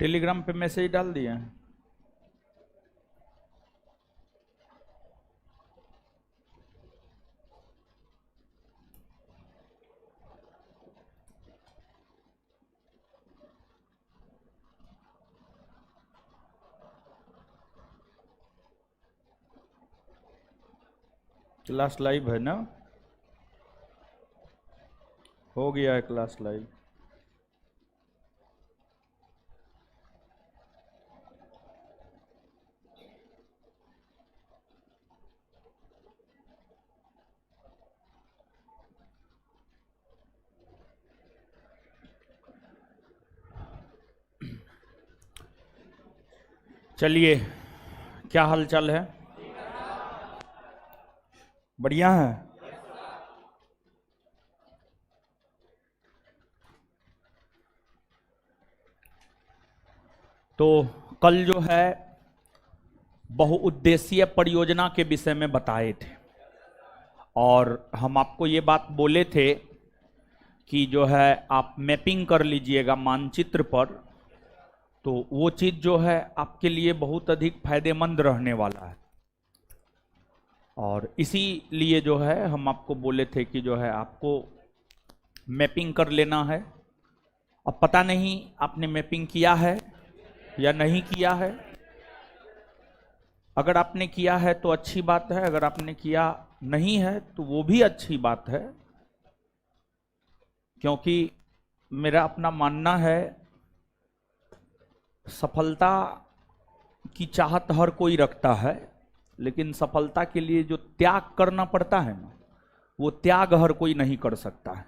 Telegram पे message डाल दिया। क्लास लाइव है ना? हो गया है क्लास लाइव। चलिए, क्या हालचाल है? बढ़िया है। तो कल जो है बहुउद्देशीय परियोजना के विषय में बताए थे, और हम आपको ये बात बोले थे कि जो है आप मैपिंग कर लीजिएगा मानचित्र पर, तो वो चीज जो है आपके लिए बहुत अधिक फायदेमंद रहने वाला है। और इसीलिए जो है हम आपको बोले थे कि जो है आपको मैपिंग कर लेना है। अब पता नहीं आपने मैपिंग किया है या नहीं किया है। अगर आपने किया है तो अच्छी बात है, अगर आपने किया नहीं है तो वो भी अच्छी बात है, क्योंकि मेरा अपना मानना है सफलता की चाहत हर कोई रखता है, लेकिन सफलता के लिए जो त्याग करना पड़ता है ना, वो त्याग हर कोई नहीं कर सकता है।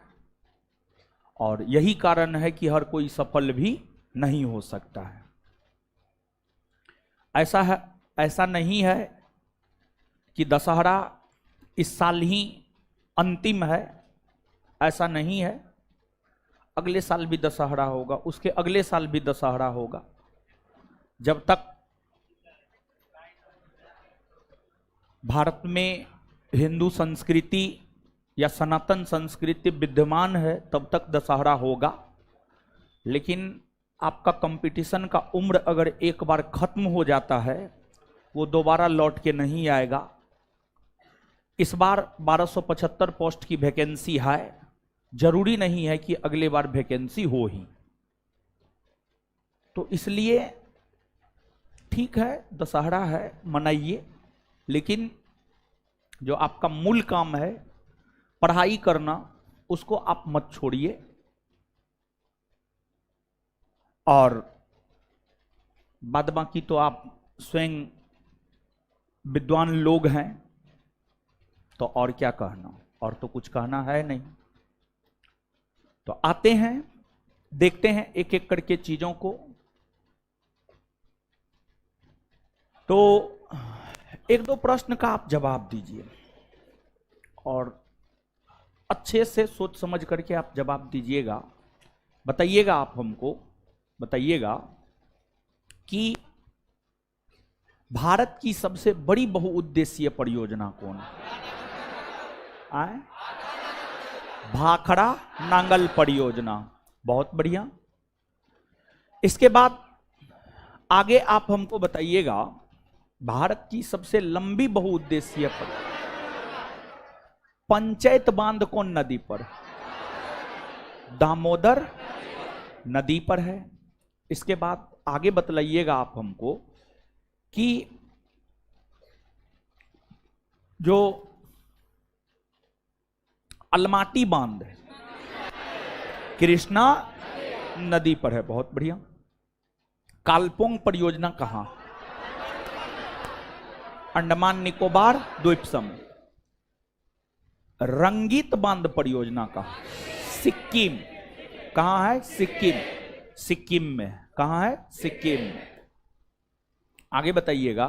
और यही कारण है कि हर कोई सफल भी नहीं हो सकता है। ऐसा नहीं है कि दशहरा इस साल ही अंतिम है, ऐसा नहीं है। अगले साल भी दशहरा होगा, उसके अगले साल भी दशहरा होगा। जब तक भारत में हिंदू संस्कृति या सनातन संस्कृति विद्यमान है तब तक दशहरा होगा। लेकिन आपका कंपटीशन का उम्र अगर एक बार खत्म हो जाता है, वो दोबारा लौट के नहीं आएगा। इस बार 1275 पोस्ट की वैकेंसी है, जरूरी नहीं है कि अगले बार वैकेंसी हो ही। तो इसलिए ठीक है, दशहरा है, मनाइए, लेकिन जो आपका मूल काम है पढ़ाई करना, उसको आप मत छोड़िए। और बाद बाकी तो आप स्वयं विद्वान लोग हैं, तो और क्या कहना, और तो कुछ कहना है नहीं। तो आते हैं, देखते हैं एक एक करके चीजों को। तो एक दो प्रश्न का आप जवाब दीजिए, और अच्छे से सोच समझ करके आप जवाब दीजिएगा। बताइएगा, आप हमको बताइएगा कि भारत की सबसे बड़ी बहुउद्देशीय परियोजना कौन है? भाखड़ा नांगल परियोजना। बहुत बढ़िया। इसके बाद आगे आप हमको बताइएगा, भारत की सबसे लंबी बहुउद्देशीय पंचायत बांध कौन नदी पर? दामोदर नदी पर है। इसके बाद आगे बतलाइएगा आप हमको कि जो अलमाटी बांध है कृष्णा नदी पर है। बहुत बढ़िया। कालपोंग परियोजना कहां? अंडमान निकोबार द्वीप समूह। रंगीत बांध परियोजना कहां? सिक्किम। कहां है? सिक्किम। सिक्किम में। कहां है? सिक्किम में। आगे बताइएगा,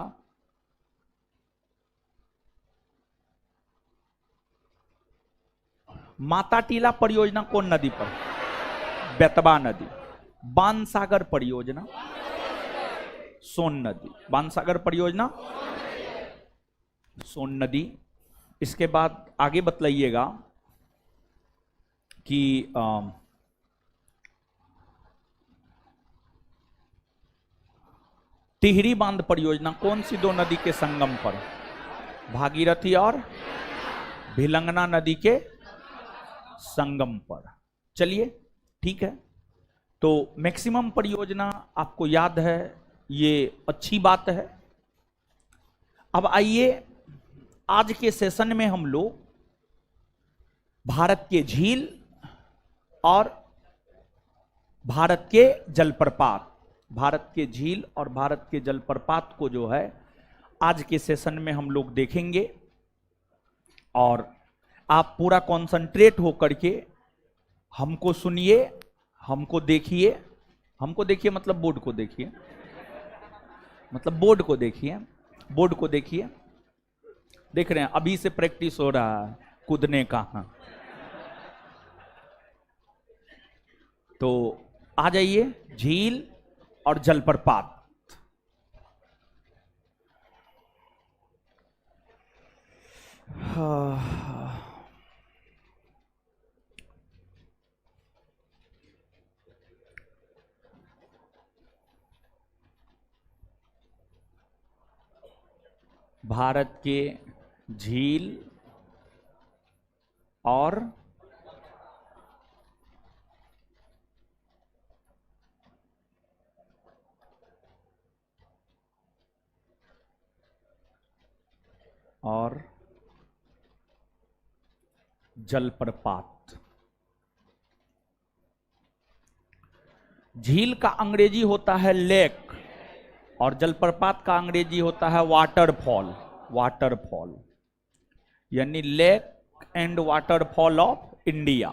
माता टीला परियोजना कौन नदी पर? बेतवा नदी। बाणसागर परियोजना? सोन नदी। बाणसागर परियोजना सोन नदी। इसके बाद आगे बतलाइएगा कि टिहरी बांध परियोजना कौन सी दो नदी के संगम पर? भागीरथी और भिलंगना नदी के संगम पर। चलिए ठीक है, तो मैक्सिमम परियोजना आपको याद है, ये अच्छी बात है। अब आइए आज के सेशन में हम लोग भारत के झील और भारत के जलप्रपात, भारत के झील और भारत के जलप्रपात को जो है आज के सेशन में हम लोग देखेंगे। और आप पूरा कंसंट्रेट होकर के हमको सुनिए, हमको देखिए। हमको देखिए मतलब बोर्ड को देखिए, मतलब बोर्ड को देखिए, बोर्ड को देखिए। देख रहे हैं अभी से प्रैक्टिस हो रहा है कूदने का। हाँ, तो आ जाइए झील और जलप्रपात। भारत के झील और जलप्रपात। झील का अंग्रेजी होता है लेक और जलप्रपात का अंग्रेजी होता है वाटरफॉल। वाटरफॉल यानी lake and waterfall of India.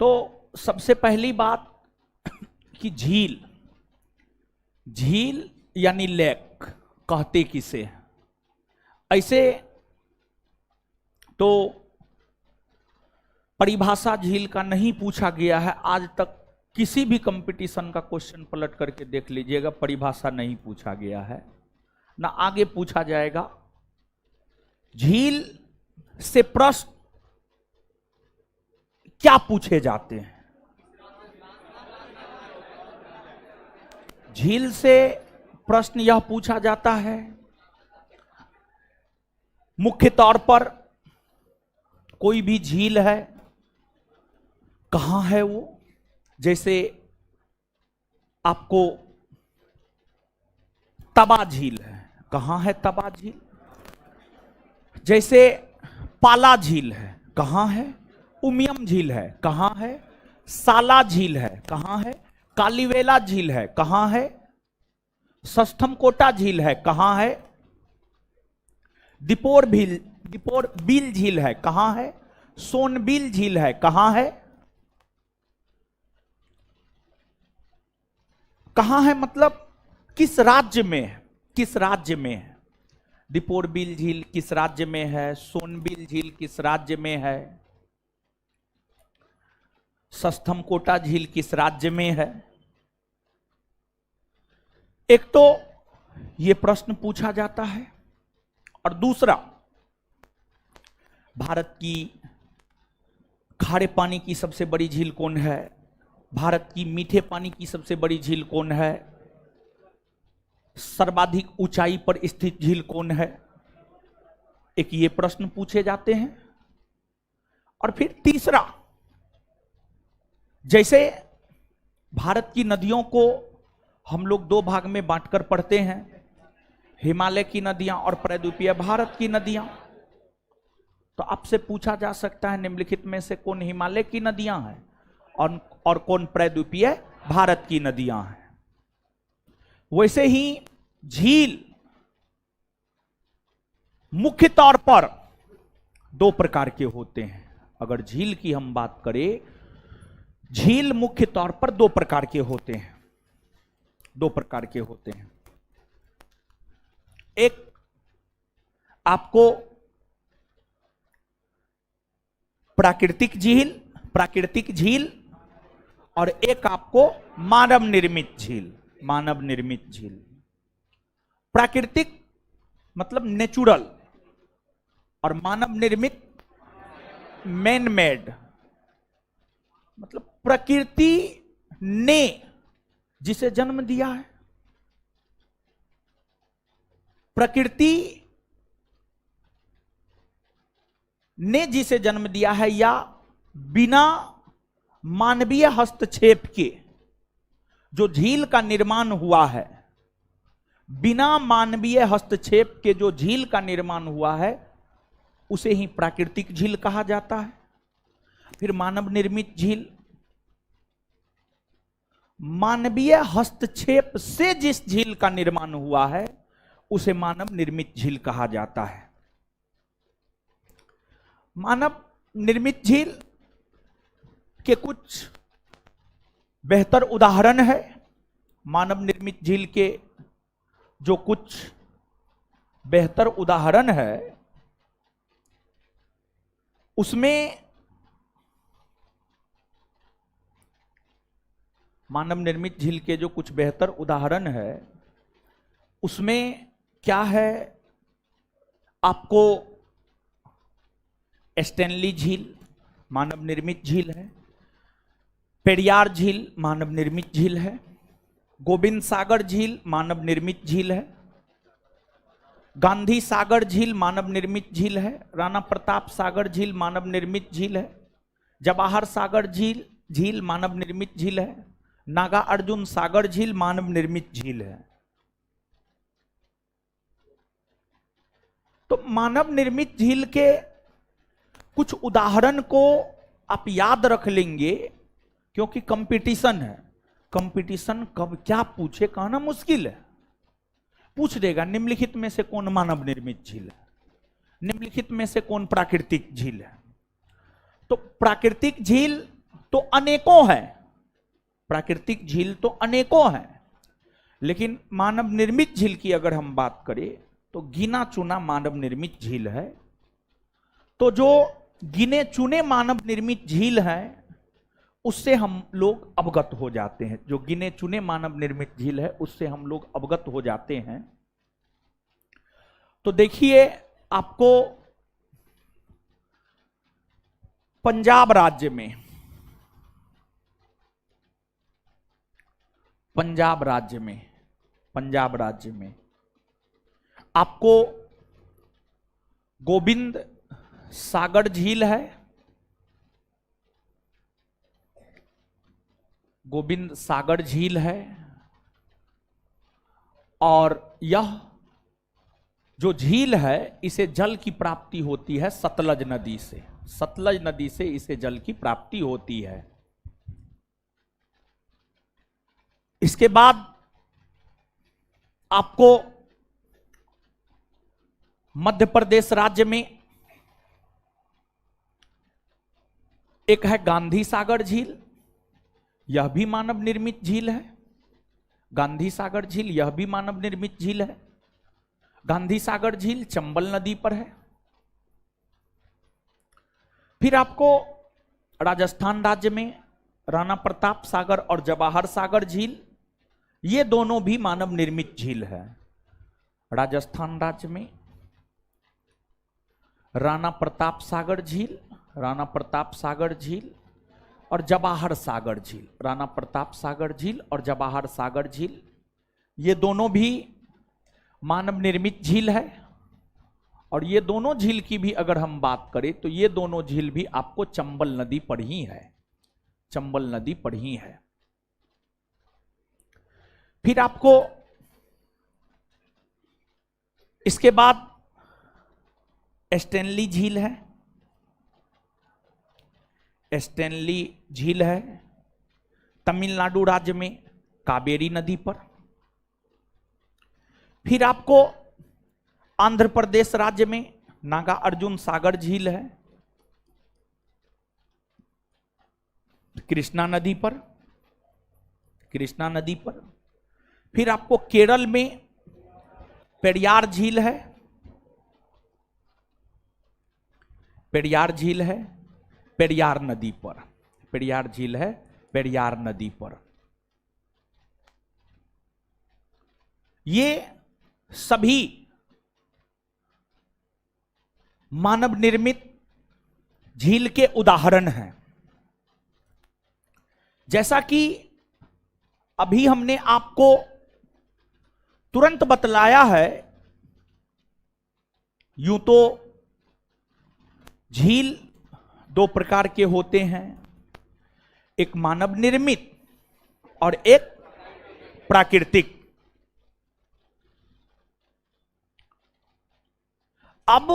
तो सबसे पहली बात कि झील, झील यानी लेक कहते किसे हैं? ऐसे तो परिभाषा झील का नहीं पूछा गया है आज तक। किसी भी कंपटीशन का क्वेश्चन पलट करके देख लीजिएगा, परिभाषा नहीं पूछा गया है, ना आगे पूछा जाएगा। झील से प्रश्न क्या पूछे जाते हैं? झील से प्रश्न यह पूछा जाता है मुख्य तौर पर कोई भी झील है कहां है वो। जैसे आपको तबा झील है, कहां है तबा झील? जैसे पाला झील है, कहां है? उमियम झील है, कहां है? साला झील है, कहां है? कालीवेला झील है, कहां है? सस्थमकोटा झील है, कहां है? दीपोर बिल झील है, कहां है? सोनबिल झील है, कहां है? कहां है मतलब किस राज्य में है? किस राज्य में है? दीपोर बिल झील किस राज्य में है? सोनबिल झील किस राज्य में है? सस्थमकोटा झील किस राज्य में है? एक तो यह प्रश्न पूछा जाता है, और दूसरा भारत की खारे पानी की सबसे बड़ी झील कौन है? भारत की मीठे पानी की सबसे बड़ी झील कौन है? सर्वाधिक ऊंचाई पर स्थित झील कौन है? एक ये प्रश्न पूछे जाते हैं। और फिर तीसरा, जैसे भारत की नदियों को हम लोग दो भाग में बांटकर पढ़ते हैं, हिमालय की नदियां और प्रायद्वीपीय भारत की नदियां। तो आपसे पूछा जा सकता है निम्नलिखित में से कौन हिमालय की नदियां हैं और कौन प्रायद्वीपीय भारत की नदियां हैं। वैसे ही झील मुख्य तौर पर दो प्रकार के होते हैं। अगर झील की हम बात करें, झील मुख्य तौर पर दो प्रकार के होते हैं। दो प्रकार के होते हैं। एक आपको प्राकृतिक झील और एक आपको मानव निर्मित झील। मानव निर्मित झील, प्राकृतिक मतलब नेचुरल, और मानव निर्मित मैन मेड मतलब प्रकृति ने जिसे जन्म दिया है, प्रकृति ने जिसे जन्म दिया है, या बिना मानवीय हस्तक्षेप के जो झील का निर्माण हुआ है, बिना मानवीय हस्तक्षेप के जो झील का निर्माण हुआ है उसे ही प्राकृतिक झील कहा जाता है। फिर मानव निर्मित झील, मानवीय हस्तक्षेप से जिस झील का निर्माण हुआ है उसे मानव निर्मित झील कहा जाता है। मानव निर्मित झील के कुछ बेहतर उदाहरण है। मानव निर्मित झील के जो कुछ बेहतर उदाहरण है उसमें मानव निर्मित झील के जो कुछ बेहतर उदाहरण है उसमें क्या है, आपको स्टैनली झील मानव निर्मित झील है, पेरियार झील मानव निर्मित झील है, गोविंद सागर झील मानव निर्मित झील है, गांधी सागर झील मानव निर्मित झील है, राणा प्रताप सागर झील मानव निर्मित झील है, जवाहर सागर झील मानव निर्मित झील है, नागा अर्जुन सागर झील मानव निर्मित झील है। तो मानव निर्मित झील के कुछ उदाहरण को आप याद रख लेंगे, क्योंकि कंपटीशन है। कंपटीशन कब क्या पूछे कहना मुश्किल है। पूछ देगा निम्नलिखित में से कौन मानव निर्मित झील है, निम्नलिखित में से कौन प्राकृतिक झील है। तो प्राकृतिक झील तो अनेकों है, प्राकृतिक झील तो अनेकों है, लेकिन मानव निर्मित झील की अगर हम बात करें तो गिना चुना मानव निर्मित झील है। तो जो गिने चुने मानव निर्मित झील है उससे हम लोग अवगत हो जाते हैं, जो गिने चुने मानव निर्मित झील है उससे हम लोग अवगत हो जाते हैं। तो देखिए, आपको पंजाब राज्य में, पंजाब राज्य में आपको गोविंद सागर झील है, गोविंद सागर झील है, और यह जो झील है इसे जल की प्राप्ति होती है सतलज नदी से, सतलज नदी से इसे जल की प्राप्ति होती है। इसके बाद आपको मध्य प्रदेश राज्य में एक है गांधी सागर झील, यह भी मानव निर्मित झील है। गांधी सागर झील यह भी मानव निर्मित झील है। गांधी सागर झील चंबल नदी पर है। फिर आपको राजस्थान राज्य में राणा प्रताप सागर और जवाहर सागर झील, ये दोनों भी मानव निर्मित झील है। राजस्थान राज्य में राणा प्रताप सागर झील, राणा प्रताप सागर झील और जवाहर सागर झील, राणा प्रताप सागर झील और जवाहर सागर झील, ये दोनों भी मानव निर्मित झील है। और ये दोनों झील की भी अगर हम बात करें तो ये दोनों झील भी आपको चंबल नदी पर ही है, चंबल नदी पर ही है। फिर आपको इसके बाद स्टैनली झील है, स्टैनली झील है तमिलनाडु राज्य में कावेरी नदी पर। फिर आपको आंध्र प्रदेश राज्य में नागा अर्जुन सागर झील है कृष्णा नदी पर, कृष्णा नदी पर। फिर आपको केरल में पेरियार झील है, पेरियार झील है पेरियार नदी पर, पेरियार झील है पेरियार नदी पर। ये सभी मानव निर्मित झील के उदाहरण हैं। जैसा कि अभी हमने आपको तुरंत बतलाया है, यूं तो झील दो प्रकार के होते हैं, एक मानव निर्मित और एक प्राकृतिक। अब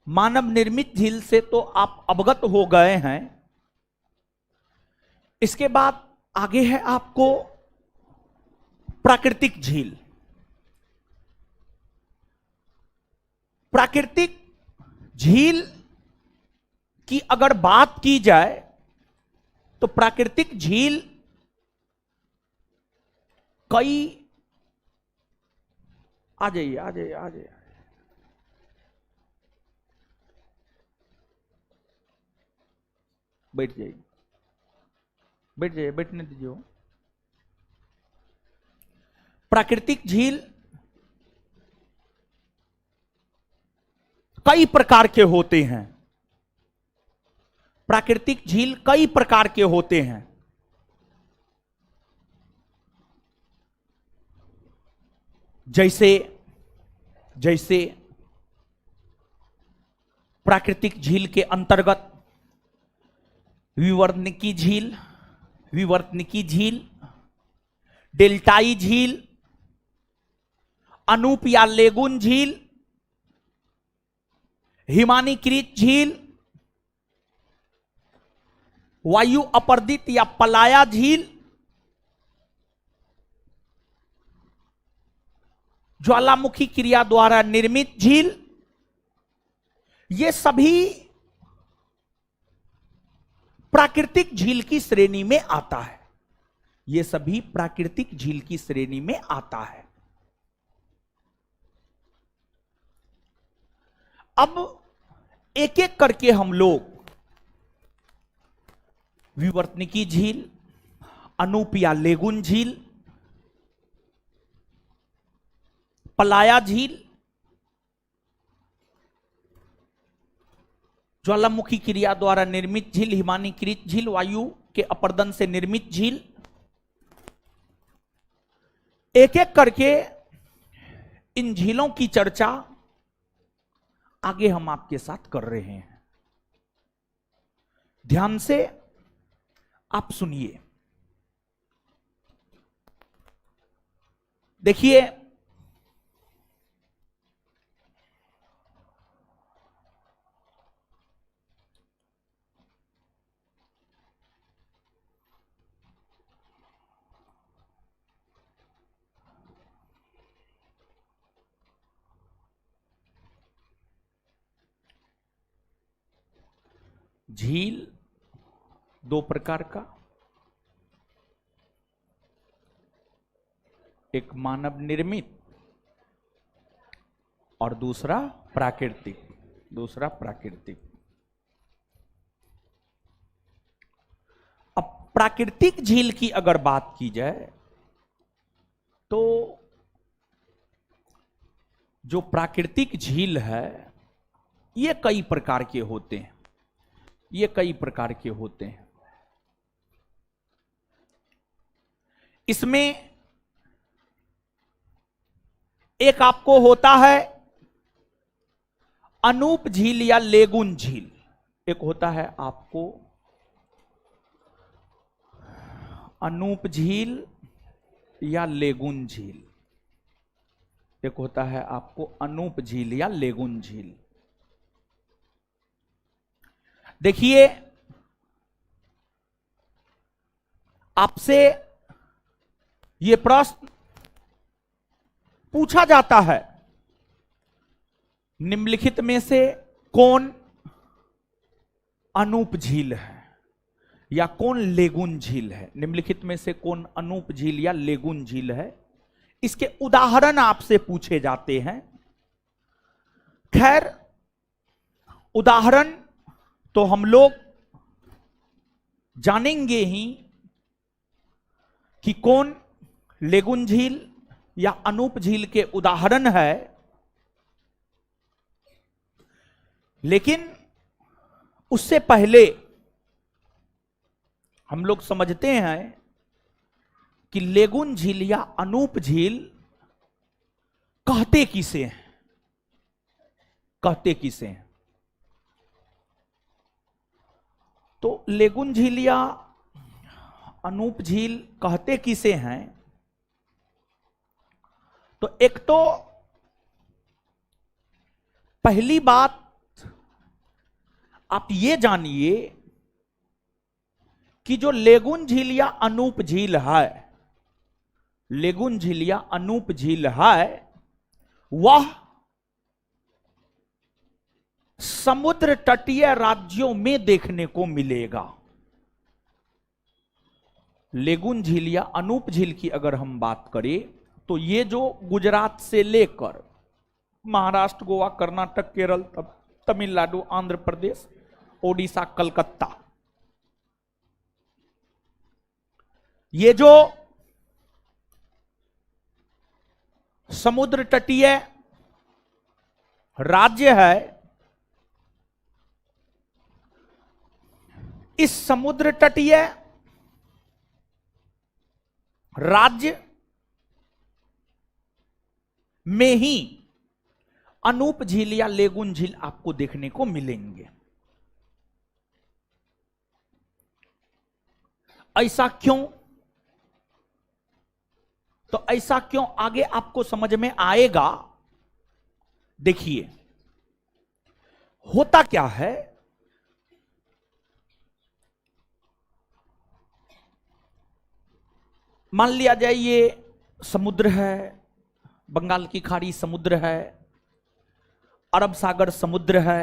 मानव निर्मित झील से तो आप अवगत हो गए हैं। इसके बाद आगे है आपको प्राकृतिक झील। प्राकृतिक झील की अगर बात की जाए तो प्राकृतिक झील कई, आ जाइए आ जाइए आ जाइए, बैठ जाइए बैठ जाइए, बैठने दीजिए। प्राकृतिक झील कई प्रकार के होते हैं। प्राकृतिक झील कई प्रकार के होते हैं। जैसे जैसे प्राकृतिक झील के अंतर्गत विवर्तनिकी झील, विवर्तनिकी झील, डेल्टाई झील, अनूप या लेगुन झील, हिमानीकृत झील, वायु अपर्दित या पलाया झील, ज्वालामुखी क्रिया द्वारा निर्मित झील, ये सभी प्राकृतिक झील की श्रेणी में आता है। ये सभी प्राकृतिक झील की श्रेणी में आता है। अब एक एक करके हम लोग विवर्तनिकी झील, अनूप या लेगुन झील, पलाया झील, ज्वालामुखी क्रिया द्वारा निर्मित झील, हिमानीकृत झील, वायु के अपर्दन से निर्मित झील, एक एक करके इन झीलों की चर्चा आगे हम आपके साथ कर रहे हैं। ध्यान से आप सुनिए। देखिए, झील दो प्रकार का, एक मानव निर्मित और दूसरा प्राकृतिक। दूसरा प्राकृतिक। अब प्राकृतिक झील की अगर बात की जाए तो जो प्राकृतिक झील है ये कई प्रकार के होते हैं। ये कई प्रकार के होते हैं। इसमें एक आपको होता है अनूप झील या लेगुन झील। एक होता है आपको अनूप झील या लेगुन झील। एक होता है आपको अनूप झील या लेगुन झील। देखिए, आपसे यह प्रश्न पूछा जाता है, निम्नलिखित में से कौन अनूप झील है या कौन लेगुन झील है? निम्नलिखित में से कौन अनूप झील या लेगुन झील है? इसके उदाहरण आपसे पूछे जाते हैं। खैर, उदाहरण तो हम लोग जानेंगे ही कि कौन लेगुन झील या अनूप झील के उदाहरण है, लेकिन उससे पहले हम लोग समझते हैं कि लेगुन झील या अनूप झील कहते किसे हैं, कहते किसे हैं। तो लेगुन झील या अनूप झील कहते किसे हैं, तो एक तो पहली बात आप ये जानिए कि जो लेगुन झील या अनूप झील है, लेगुन झील या अनूप झील है, वह समुद्र तटीय राज्यों में देखने को मिलेगा। लेगुन झील या अनूप झील की अगर हम बात करें तो ये जो गुजरात से लेकर महाराष्ट्र, गोवा, कर्नाटक, केरल, तमिलनाडु, आंध्र प्रदेश, ओडिशा, कलकत्ता, ये जो समुद्र तटीय राज्य है, इस समुद्र तटीय राज्य में ही अनूप झील या लेगुन झील आपको देखने को मिलेंगे। ऐसा क्यों? तो ऐसा क्यों आगे आपको समझ में आएगा। देखिए होता क्या है, मान लिया जाए ये समुद्र है, बंगाल की खाड़ी समुद्र है, अरब सागर समुद्र है,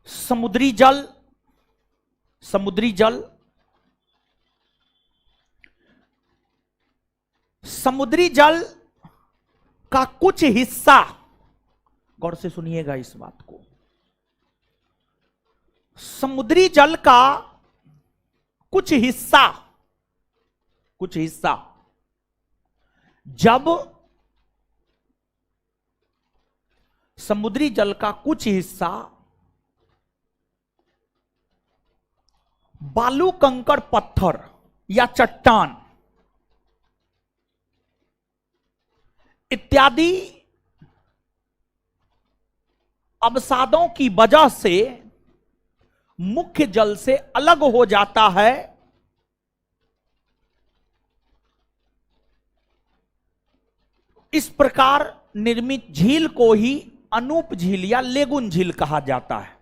समुद्री जल, समुद्री जल, समुद्री जल का कुछ हिस्सा, गौर से सुनिएगा इस बात को, समुद्री जल का कुछ हिस्सा, कुछ हिस्सा जब समुद्री जल का कुछ हिस्सा बालू, कंकड़, पत्थर या चट्टान इत्यादि अवसादों की वजह से मुख्य जल से अलग हो जाता है, इस प्रकार निर्मित झील को ही अनूप झील या लेगुन झील कहा जाता है।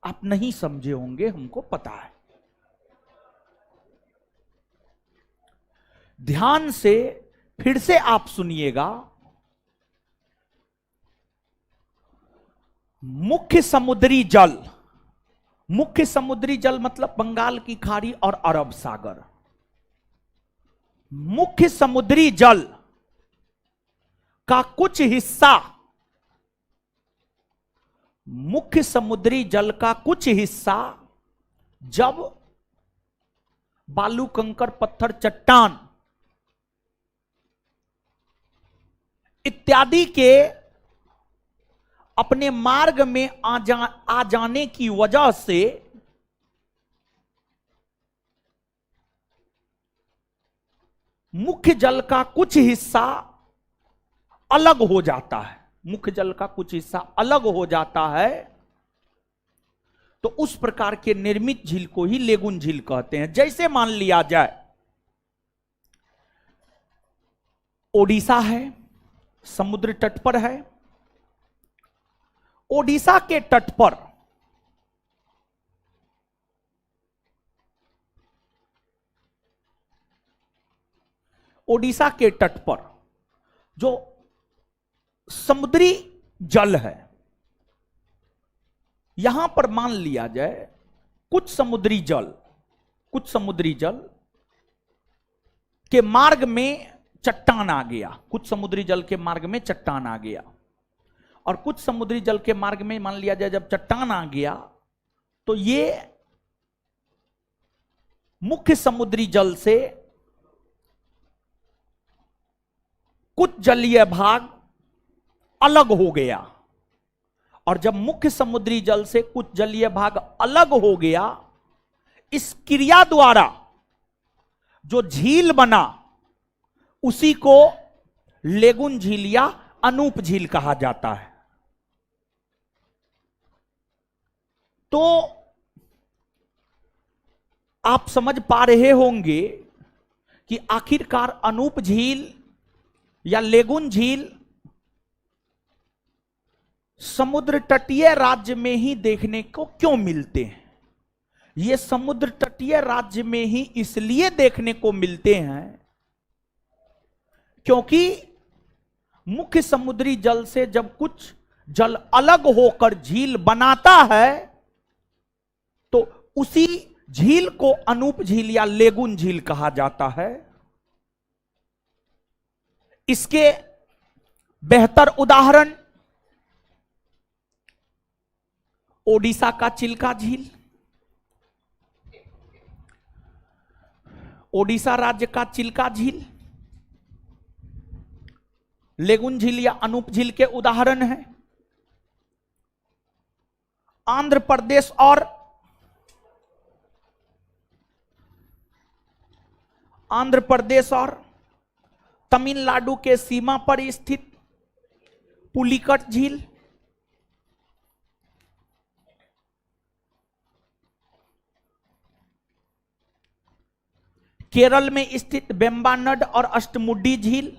आप नहीं समझे होंगे, हमको पता है। ध्यान से फिर से आप सुनिएगा। मुख्य समुद्री जल, मुख्य समुद्री जल मतलब बंगाल की खाड़ी और अरब सागर। मुख्य समुद्री जल का कुछ हिस्सा, मुख्य समुद्री जल का कुछ हिस्सा जब बालू, कंकड़, पत्थर, चट्टान इत्यादि के अपने मार्ग में आ जाने की वजह से मुख्य जल का कुछ हिस्सा अलग हो जाता है, मुख्य जल का कुछ हिस्सा अलग हो जाता है, तो उस प्रकार के निर्मित झील को ही लेगुन झील कहते हैं। जैसे मान लिया जाए ओडिशा है, समुद्र तट पर है, ओडिशा के तट पर ओडिशा के तट पर जो समुद्री जल है, यहां पर मान लिया जाए कुछ समुद्री जल के मार्ग में चट्टान आ गया, कुछ समुद्री जल के मार्ग में चट्टान आ गया, और कुछ समुद्री जल के मार्ग में मान लिया जाए जब चट्टान आ गया तो ये मुख्य समुद्री जल से कुछ जलीय भाग अलग हो गया और जब मुख्य समुद्री जल से कुछ जलीय भाग अलग हो गया, इस क्रिया द्वारा जो झील बना उसी को लेगुन झील या अनूप झील कहा जाता है। तो आप समझ पा रहे होंगे कि आखिरकार अनूप झील या लेगुन झील समुद्र तटीय राज्य में ही देखने को क्यों मिलते हैं। ये समुद्र तटीय राज्य में ही इसलिए देखने को मिलते हैं क्योंकि मुख्य समुद्री जल से जब कुछ जल अलग होकर झील बनाता है तो उसी झील को अनूप झील या लेगुन झील कहा जाता है। इसके बेहतर उदाहरण ओडिशा का चिल्का झील, ओडिशा राज्य का चिल्का झील लेगुन झील या अनूप झील के उदाहरण है। आंध्र प्रदेश और तमिलनाडु के सीमा पर स्थित पुलिकट झील, केरल में स्थित वेम्बानड और अष्टमुडी झील,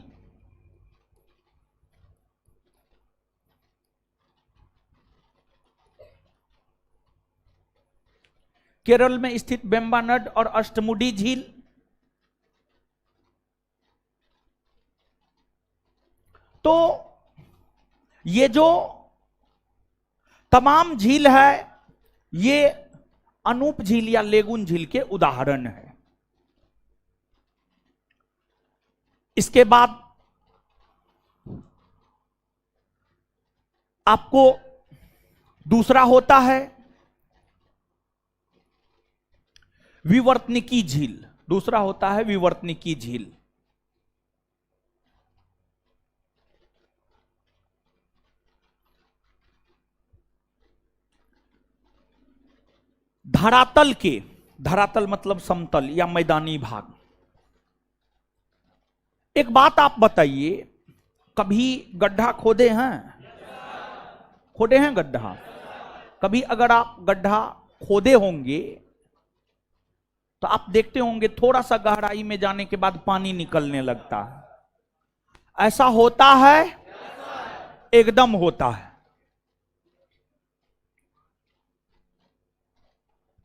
केरल में स्थित वेम्बानड और अष्टमुडी झील, तो ये जो तमाम झील है ये अनूप झील या लेगुन झील के उदाहरण है। इसके बाद आपको दूसरा होता है विवर्तनिकी झील, दूसरा होता है विवर्तनिकी झील। धरातल मतलब समतल या मैदानी भाग। एक बात आप बताइए, कभी गड्ढा खोदे हैं? खोदे हैं गड्ढा? कभी अगर आप गड्ढा खोदे होंगे तो आप देखते होंगे थोड़ा सा गहराई में जाने के बाद पानी निकलने लगता है। ऐसा होता है? एकदम होता है।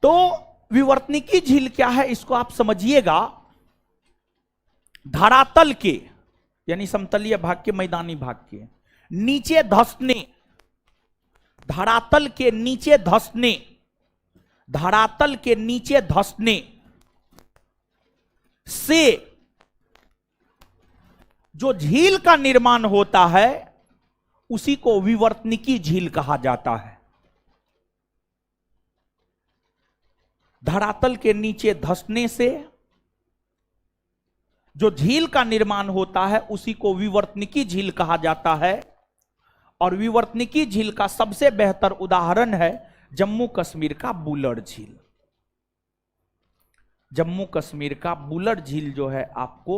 तो विवर्तनिकी झील क्या है इसको आप समझिएगा। धरातल के यानी समतलीय भाग के, मैदानी भाग के नीचे धंसने, धरातल के नीचे धंसने, धरातल के नीचे धंसने से जो झील का निर्माण होता है उसी को विवर्तनिकी झील कहा जाता है। धरातल के नीचे धंसने से जो झील का निर्माण होता है उसी को विवर्तनिकी झील कहा जाता है। और विवर्तनिकी झील का सबसे बेहतर उदाहरण है जम्मू कश्मीर का बुलर झील। जम्मू कश्मीर का बुलर झील जो है आपको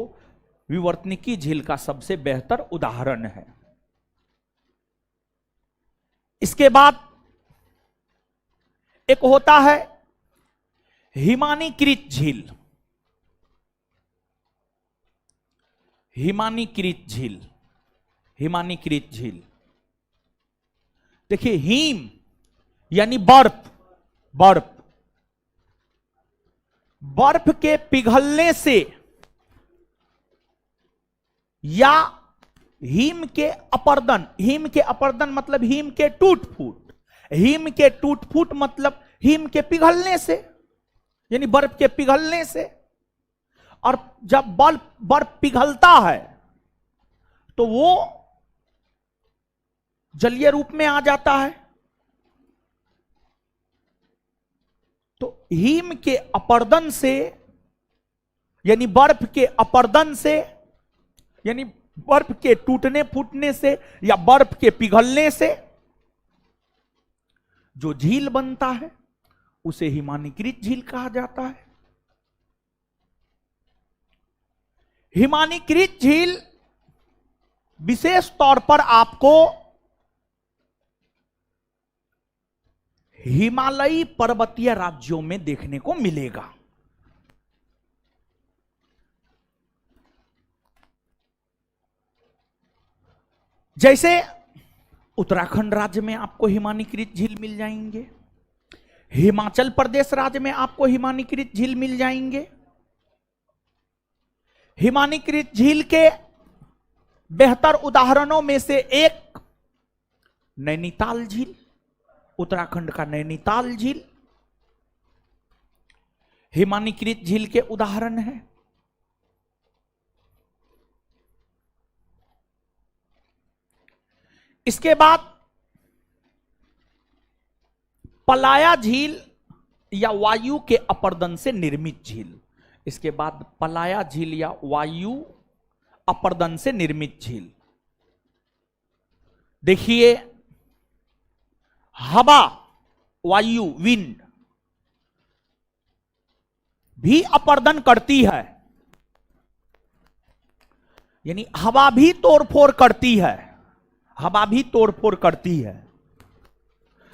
विवर्तनिकी झील का सबसे बेहतर उदाहरण है। इसके बाद एक होता है हिमानीकृत झील। हिमानीकृत झील, हिमानीकृत झील देखिए, हिम यानी बर्फ, बर्फ, बर्फ के पिघलने से या हिम के अपर्दन, हिम के अपर्दन मतलब हिम के टूट फूट, हिम के टूट फूट मतलब हिम के पिघलने से यानी बर्फ के पिघलने से। और जब बर्फ पिघलता है तो वो जलीय रूप में आ जाता है। तो हिम के अपर्दन से यानी बर्फ के अपर्दन से यानी बर्फ के टूटने फूटने से या बर्फ के पिघलने से जो झील बनता है उसे हिमानीकृत झील कहा जाता है। हिमानीकृत झील विशेष तौर पर आपको हिमालयी पर्वतीय राज्यों में देखने को मिलेगा। जैसे उत्तराखंड राज्य में आपको हिमानीकृत झील मिल जाएंगे, हिमाचल प्रदेश राज्य में आपको हिमानीकृत झील मिल जाएंगे। हिमानीकृत झील के बेहतर उदाहरणों में से एक नैनीताल झील, उत्तराखंड का नैनीताल झील हिमानीकृत झील के उदाहरण है। इसके बाद पलाया झील या वायु के अपर्दन से निर्मित झील, इसके बाद पलाया झील या वायु अपर्दन से निर्मित झील। देखिए, हवा, वायु, विंड भी अपर्दन करती है, यानी हवा भी तोड़फोड़ करती है, हवा भी तोड़फोड़ करती है।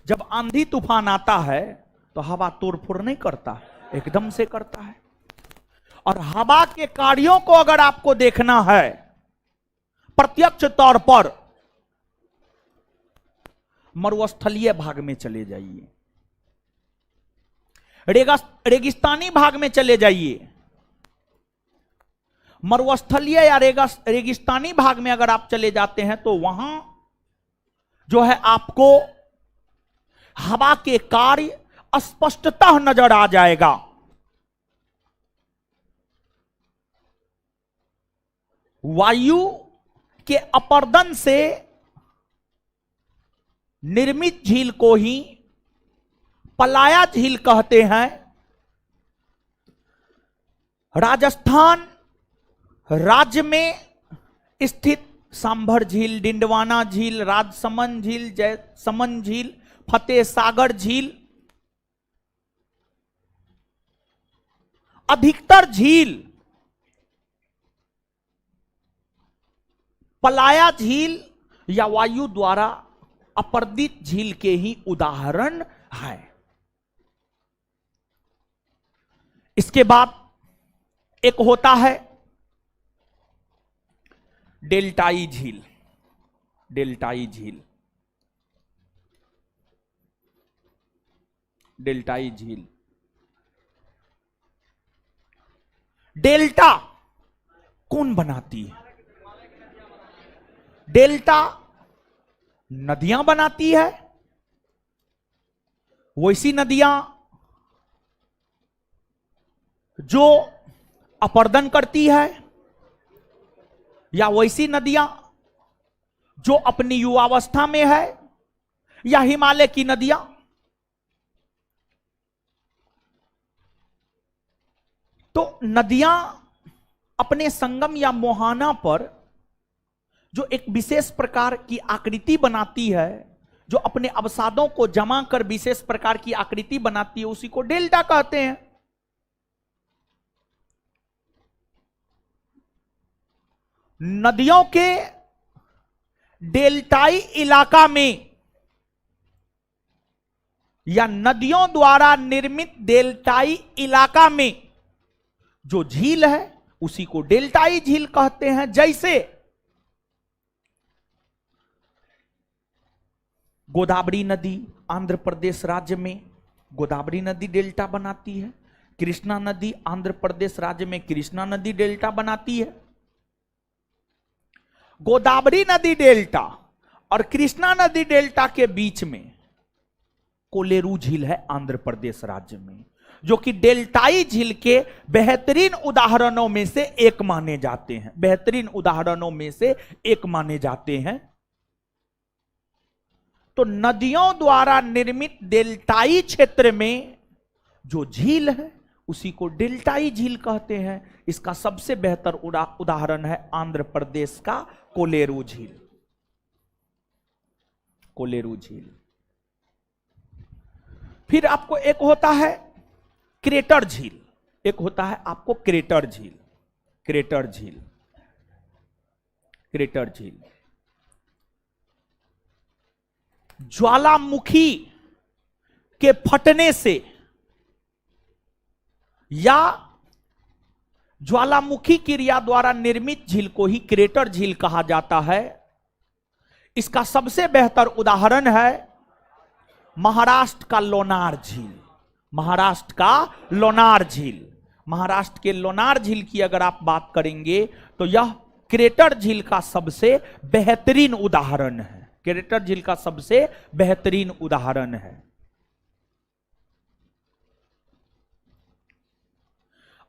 जब आंधी तूफान आता है तो हवा तोड़फोड़ नहीं करता, एकदम से करता है। और हवा के कार्यों को अगर आपको देखना है प्रत्यक्ष तौर पर, मरुस्थलीय भाग में चले जाइए, रेगिस्तानी भाग में चले जाइए। मरुस्थलीय या रेगिस्तानी भाग में अगर आप चले जाते हैं तो वहां जो है आपको हवा के कार्य स्पष्टतः नजर आ जाएगा। वायु के अपर्दन से निर्मित झील को ही पलाया झील कहते हैं। राजस्थान राज्य में स्थित सांभर झील, डिंडवाना झील, राजसमंद झील, जयसमंद झील, फतेह सागर झील, अधिकतर झील पलाया झील या वायु द्वारा अपर्दित झील के ही उदाहरण है। इसके बाद एक होता है डेल्टाई झील। डेल्टाई झील, डेल्टाई झील, डेल्टा कौन बनाती है? डेल्टा नदियां बनाती है। वैसी नदियां जो अपर्दन करती है, या वैसी नदियां जो अपनी युवावस्था में है, या हिमालय की नदियां? तो नदियां अपने संगम या मुहाना पर जो एक विशेष प्रकार की आकृति बनाती है, जो अपने अवसादों को जमा कर विशेष प्रकार की आकृति बनाती है, उसी को डेल्टा कहते हैं। नदियों के डेल्टाई इलाका में या नदियों द्वारा निर्मित डेल्टाई इलाका में जो झील है उसी को डेल्टाई झील कहते हैं। जैसे गोदावरी नदी आंध्र प्रदेश राज्य में गोदावरी नदी डेल्टा बनाती है। कृष्णा नदी आंध्र प्रदेश राज्य में कृष्णा नदी डेल्टा बनाती है। गोदावरी नदी डेल्टा और कृष्णा नदी डेल्टा के बीच में कोलेरू झील है आंध्र प्रदेश राज्य में, जो कि डेल्टाई झील के बेहतरीन उदाहरणों में से एक माने जाते हैं। बेहतरीन उदाहरणों में से एक माने जाते हैं। तो नदियों द्वारा निर्मित डेल्टाई क्षेत्र में जो झील है उसी को डेल्टाई झील कहते हैं। इसका सबसे बेहतर उदाहरण है आंध्र प्रदेश का कोलेरू झील। कोलेरू झील फिर आपको एक होता है क्रेटर झील, एक होता है आपको क्रेटर झील। क्रेटर झील, क्रेटर झील ज्वालामुखी के फटने से या ज्वालामुखी क्रिया द्वारा निर्मित झील को ही क्रेटर झील कहा जाता है। इसका सबसे बेहतर उदाहरण है महाराष्ट्र का लोनार झील। महाराष्ट्र का लोनार झील, महाराष्ट्र के लोनार झील की अगर आप बात करेंगे तो यह क्रेटर झील का सबसे बेहतरीन उदाहरण है। क्रेटर झील का सबसे बेहतरीन उदाहरण है।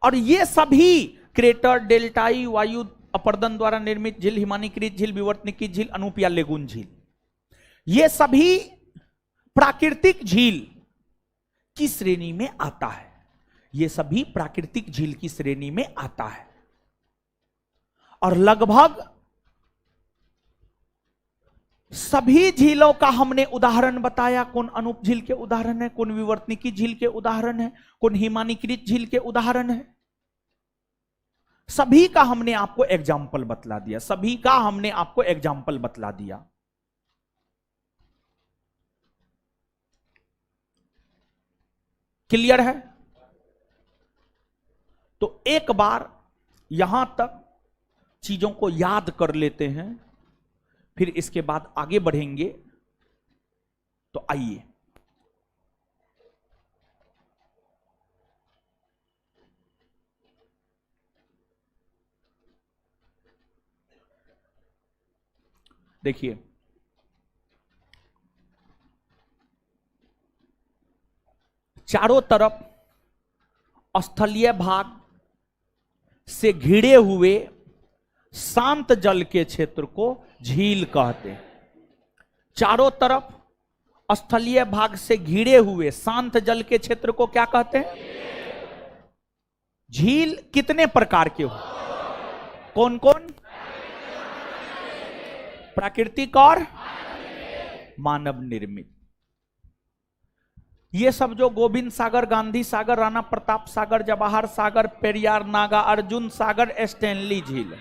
और ये सभी क्रेटर, डेल्टाई, वायु अपर्दन द्वारा निर्मित झील, हिमानीकृत झील, विवर्तनिकी झील, अनूप या लेगुन झील, ये सभी प्राकृतिक झील की श्रेणी में आता है। ये सभी प्राकृतिक झील की श्रेणी में आता है। और लगभग सभी झीलों का हमने उदाहरण बताया। कौन अनूप झील के उदाहरण है, कौन विवर्तनिकी झील के उदाहरण है, कौन हिमानीकृत झील के उदाहरण है। सभी का हमने आपको एग्जाम्पल बतला दिया, सभी का हमने आपको एग्जाम्पल बतला दिया। क्लियर है? तो एक बार यहां तक चीजों को याद कर लेते हैं, फिर इसके बाद आगे बढ़ेंगे। तो आइए देखिए, चारों तरफ स्थलीय भाग से घिरे हुए शांत जल के क्षेत्र को झील कहते हैं। चारों तरफ स्थलीय भाग से घिरे हुए शांत जल के क्षेत्र को क्या कहते हैं? झील कितने प्रकार के हो? कौन कौन? प्राकृतिक और मानव निर्मित। ये सब जो गोविंद सागर, गांधी सागर, राणा प्रताप सागर, जवाहर सागर, पेरियार, नागा अर्जुन सागर, स्टैनली झील,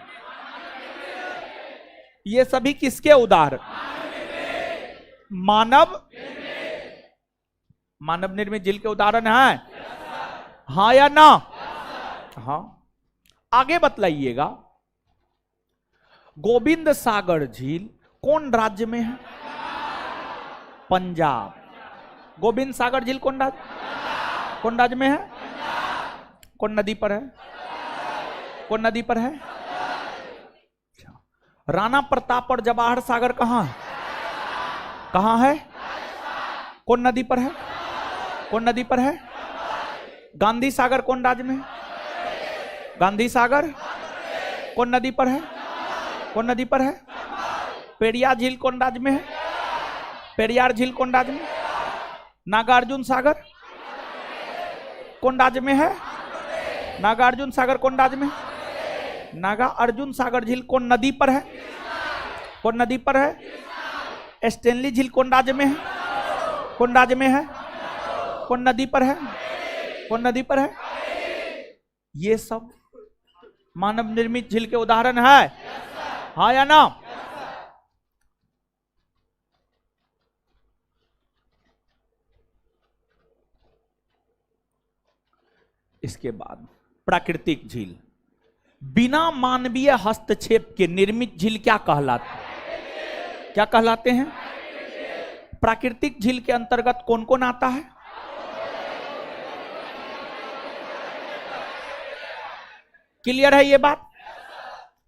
ये सभी किसके उदाहरण? मानव निर्मित झील के उदाहरण है। हाँ या ना? हाँ। आगे बतलाइएगा, गोविंद सागर झील कौन राज्य में है? पंजाब। गोविंद सागर झील कौन राज्य में है? कौन नदी पर है? कौन नदी पर है? राणा प्रताप और जवाहर सागर कहां है? कहां है? कौन नदी पर है? कौन नदी पर है? गांधी सागर कौन राज्य में है? गांधी सागर कौन नदी पर है? कौन नदी पर है? पेरियार झील कौन राज्य में है? पेरियार झील कौन राज्य में? नागार्जुन सागर कौन राज्य में है? नागार्जुन सागर कौन राज्य में? नागा अर्जुन सागर झील कौन नदी पर है? कौन नदी पर है? स्टैनली झील कौन राज्य में है? कौन राज्य में है? कौन नदी पर है? कौन नदी पर है? ये सब मानव निर्मित झील के उदाहरण है। हाँ या ना? इसके बाद प्राकृतिक झील, बिना मानवीय हस्तक्षेप के निर्मित झील क्या कहलाते हैं? क्या कहलाते हैं? प्राकृतिक झील के अंतर्गत कौन कौन आता है? क्लियर है ये बात?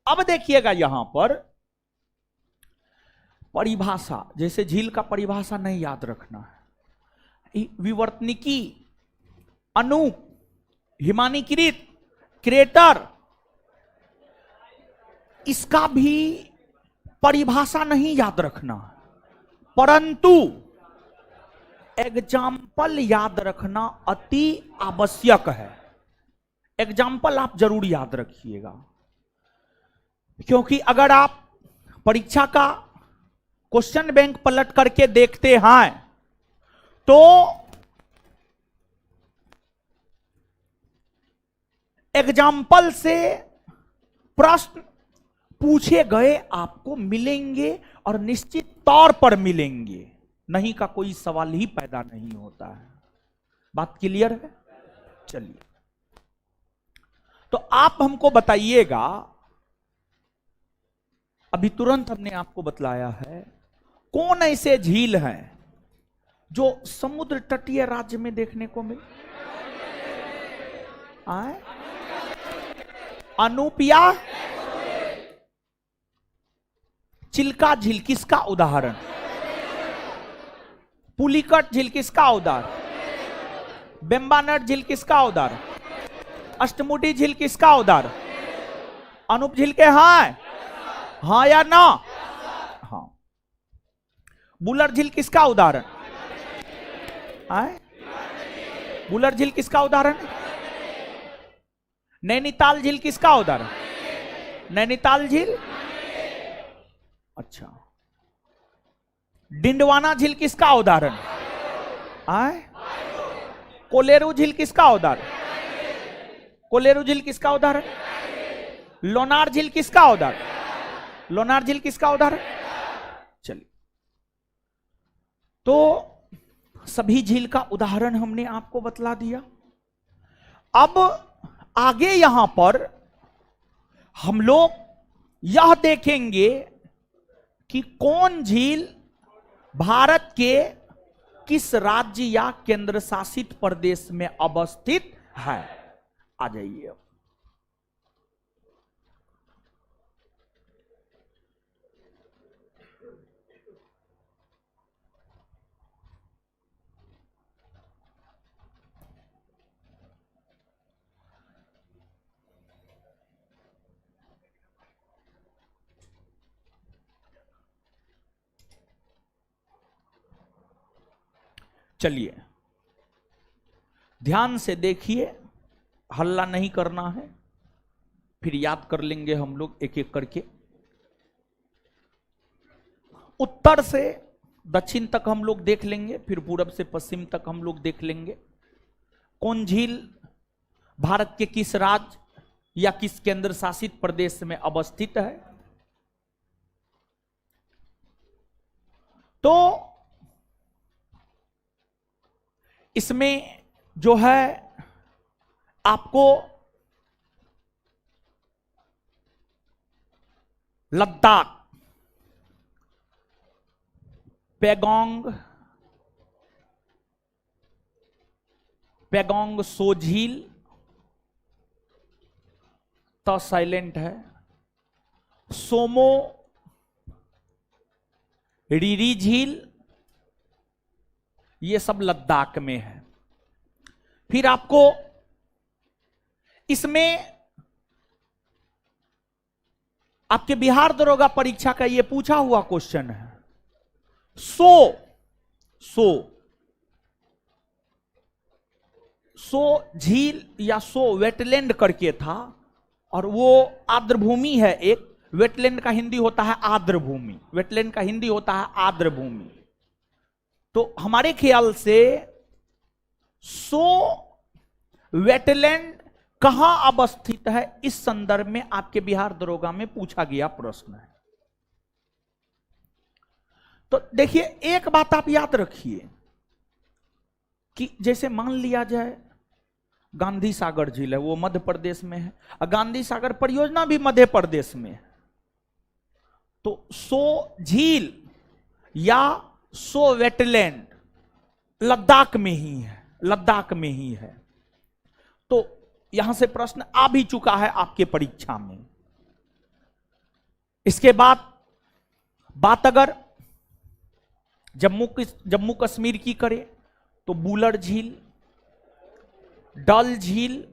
अब देखिएगा यहां पर परिभाषा, जैसे झील का परिभाषा नहीं याद रखना है। विवर्तनिकी, अनूप, हिमानीकृत, क्रेटर, इसका भी परिभाषा नहीं याद रखना, परंतु एग्जाम्पल याद रखना अति आवश्यक है। एग्जाम्पल आप जरूर याद रखिएगा, क्योंकि अगर आप परीक्षा का क्वेश्चन बैंक पलट करके देखते हैं तो एग्जाम्पल से प्रश्न पूछे गए आपको मिलेंगे और निश्चित तौर पर मिलेंगे, नहीं का कोई सवाल ही पैदा नहीं होता है। बात क्लियर है? चलिए, तो आप हमको बताइएगा, अभी तुरंत हमने आपको बतलाया है, कौन ऐसे झील हैं जो समुद्र तटीय राज्य में देखने को मिले? अनूपिया, चिल्का झील किसका उदाहरण? पुलिकट झील किसका उदाहरण? बेम्बानट झील किसका उदाहरण? अष्टमुडी झील किसका उदाहरण? अनूप झील के हैं? हाँ या ना? हाँ। बुलर झील किसका उदाहरण? बुलर झील किसका उदाहरण? नैनीताल झील किसका उदाहरण? नैनीताल झील। अच्छा, डिंडवाना झील किसका उदाहरण? कोलेरू झील किसका उदाहरण? कोलेरू झील किसका उदाहरण? लोनार झील किसका उदाहरण? लोनार झील किसका उदाहरण? चलिए, तो सभी झील का उदाहरण हमने आपको बतला दिया। अब आगे यहां पर हम लोग यह देखेंगे कि कौन झील भारत के किस राज्य या केंद्र शासित प्रदेश में अवस्थित है। आ जाइए। चलिए, ध्यान से देखिए, हल्ला नहीं करना है, फिर याद कर लेंगे हम लोग एक एक करके। उत्तर से दक्षिण तक हम लोग देख लेंगे, फिर पूरब से पश्चिम तक हम लोग देख लेंगे। कौन झील भारत के किस राज्य या किस केंद्र शासित प्रदेश में अवस्थित है। तो इसमें जो है आपको लद्दाख, पेगोंग सो झील तो साइलेंट है, सोमो रीरी झील, ये सब लद्दाख में है। फिर आपको इसमें आपके बिहार दरोगा परीक्षा का ये पूछा हुआ क्वेश्चन है। सो झील या सो वेटलैंड करके था, और वो आर्द्रभूमि है। एक वेटलैंड का हिंदी होता है आर्द्रभूमि, वेटलैंड का हिंदी होता है आर्द्रभूमि। तो हमारे ख्याल से सो वेटलैंड कहां अवस्थित है, इस संदर्भ में आपके बिहार दरोगा में पूछा गया प्रश्न है। तो देखिए, एक बात आप याद रखिए कि जैसे मान लिया जाए गांधी सागर झील है, वो मध्य प्रदेश में है, और गांधी सागर परियोजना भी मध्य प्रदेश में है। तो सो झील या सो वेटलैंड लद्दाख में ही है, लद्दाख में ही है। तो यहां से प्रश्न आ भी चुका है आपके परीक्षा में। इसके बाद बात अगर जम्मू कश्मीर की करें तो बुलर झील, डल झील,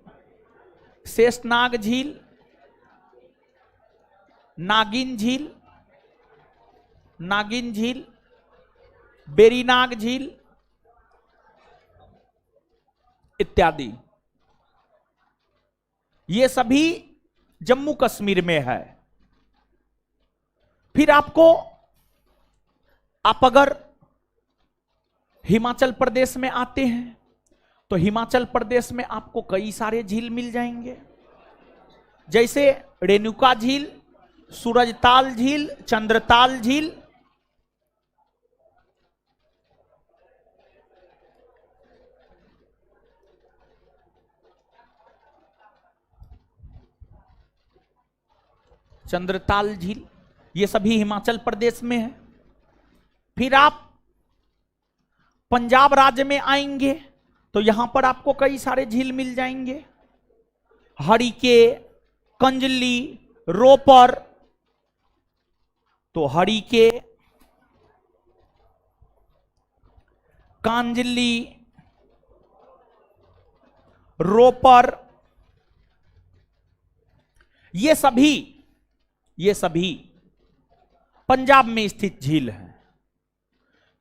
शेषनाग झील, नागिन झील, बेरीनाग झील इत्यादि, ये सभी जम्मू कश्मीर में है। फिर आप अगर हिमाचल प्रदेश में आते हैं तो हिमाचल प्रदेश में आपको कई सारे झील मिल जाएंगे। जैसे रेणुका झील, सूरजताल झील, चंद्रताल झील, चंद्रताल झील, ये सभी हिमाचल प्रदेश में है। फिर आप पंजाब राज्य में आएंगे तो यहां पर आपको कई सारे झील मिल जाएंगे, हरिके, कंजली, रोपर। तो हरिके, कांजली, रोपर, ये सभी पंजाब में स्थित झील है।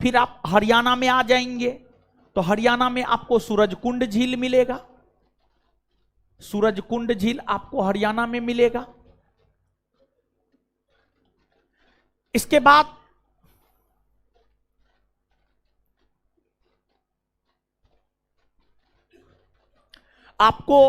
फिर आप हरियाणा में आ जाएंगे तो हरियाणा में आपको सूरजकुंड झील मिलेगा, सूरजकुंड झील आपको हरियाणा में मिलेगा। इसके बाद आपको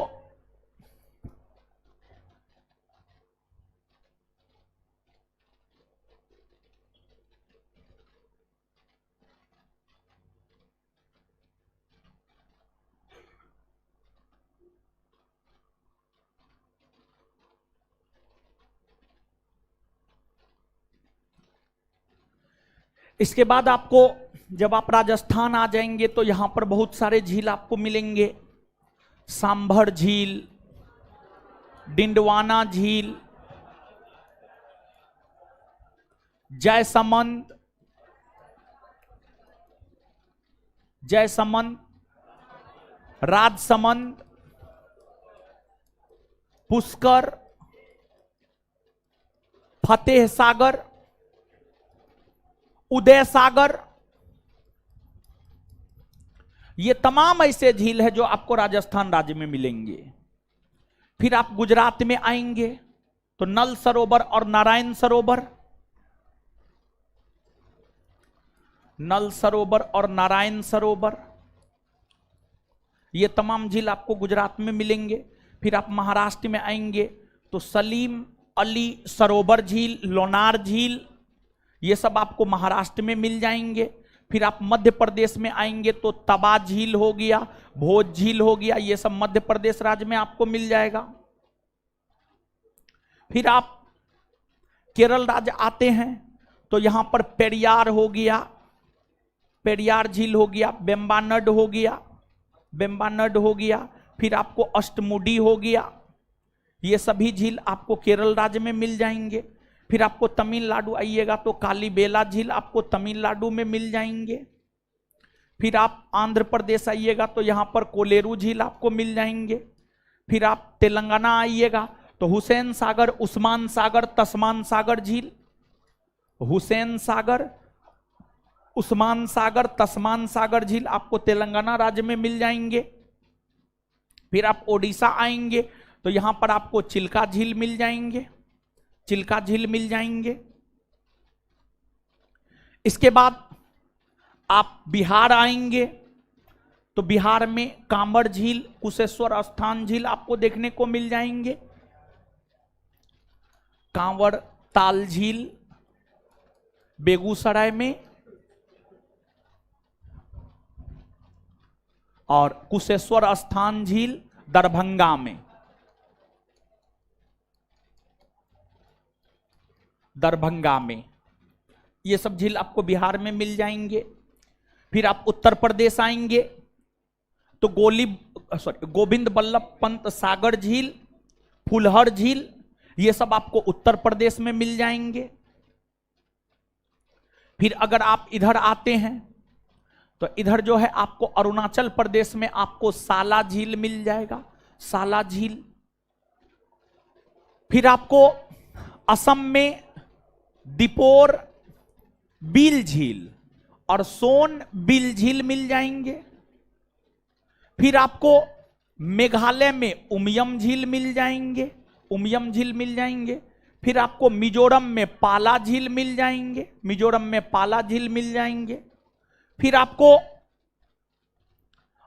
इसके बाद आपको जब आप राजस्थान आ जाएंगे तो यहां पर बहुत सारे झील आपको मिलेंगे, सांभर झील, डिंडवाना झील, जयसमंद, राजसमंद, पुष्कर, फतेह सागर, उदय सागर, ये तमाम ऐसे झील है जो आपको राजस्थान राज्य में मिलेंगे। फिर आप गुजरात में आएंगे तो नल सरोवर और नारायण सरोवर, नल सरोवर और नारायण सरोवर, ये तमाम झील आपको गुजरात में मिलेंगे। फिर आप महाराष्ट्र में आएंगे तो सलीम अली सरोवर झील, लोनार झील, ये सब आपको महाराष्ट्र में मिल जाएंगे। फिर आप मध्य प्रदेश में आएंगे तो तबा झील हो गया, भोज झील हो गया, ये सब मध्य प्रदेश राज्य में आपको मिल जाएगा। फिर आप केरल राज्य आते हैं तो यहां पर पेरियार हो गया, पेरियार झील हो गया, बेम्बानड हो गया, बेम्बानड हो गया। फिर आपको अष्टमुडी हो गया, ये सभी झील आपको केरल राज्य में मिल जाएंगे। फिर आपको तमिलनाडु आइएगा तो कालीबेला झील आपको तमिलनाडु में मिल जाएंगे। फिर आप आंध्र प्रदेश आइएगा तो यहां पर कोलेरू झील आपको मिल जाएंगे। फिर आप तेलंगाना आइएगा तो हुसैन सागर, उस्मान सागर, तस्मान सागर झील, हुसैन सागर, उस्मान सागर, तस्मान सागर झील आपको तेलंगाना राज्य में मिल जाएंगे। फिर आप ओडिशा आएंगे तो यहां पर आपको चिल्का झील मिल जाएंगे, चिल्का झील मिल जाएंगे। इसके बाद आप बिहार आएंगे तो बिहार में कांवड़ झील, कुशेश्वर स्थान झील आपको देखने को मिल जाएंगे। कांवड़ ताल झील बेगूसराय में और कुशेश्वर स्थान झील दरभंगा में, दरभंगा में ये सब झील आपको बिहार में मिल जाएंगे। फिर आप उत्तर प्रदेश आएंगे तो गोविंद बल्लभ पंत सागर झील, फुलहर झील, ये सब आपको उत्तर प्रदेश में मिल जाएंगे। फिर अगर आप इधर आते हैं तो इधर जो है आपको अरुणाचल प्रदेश में आपको साला झील मिल जाएगा, साला झील। फिर आपको असम में दिपोर बिल झील और सोन बिल झील मिल जाएंगे। फिर आपको मेघालय में उमियम झील मिल जाएंगे, उमियम झील मिल जाएंगे। फिर आपको मिजोरम में पाला झील मिल जाएंगे, मिजोरम में पाला झील मिल जाएंगे। फिर आपको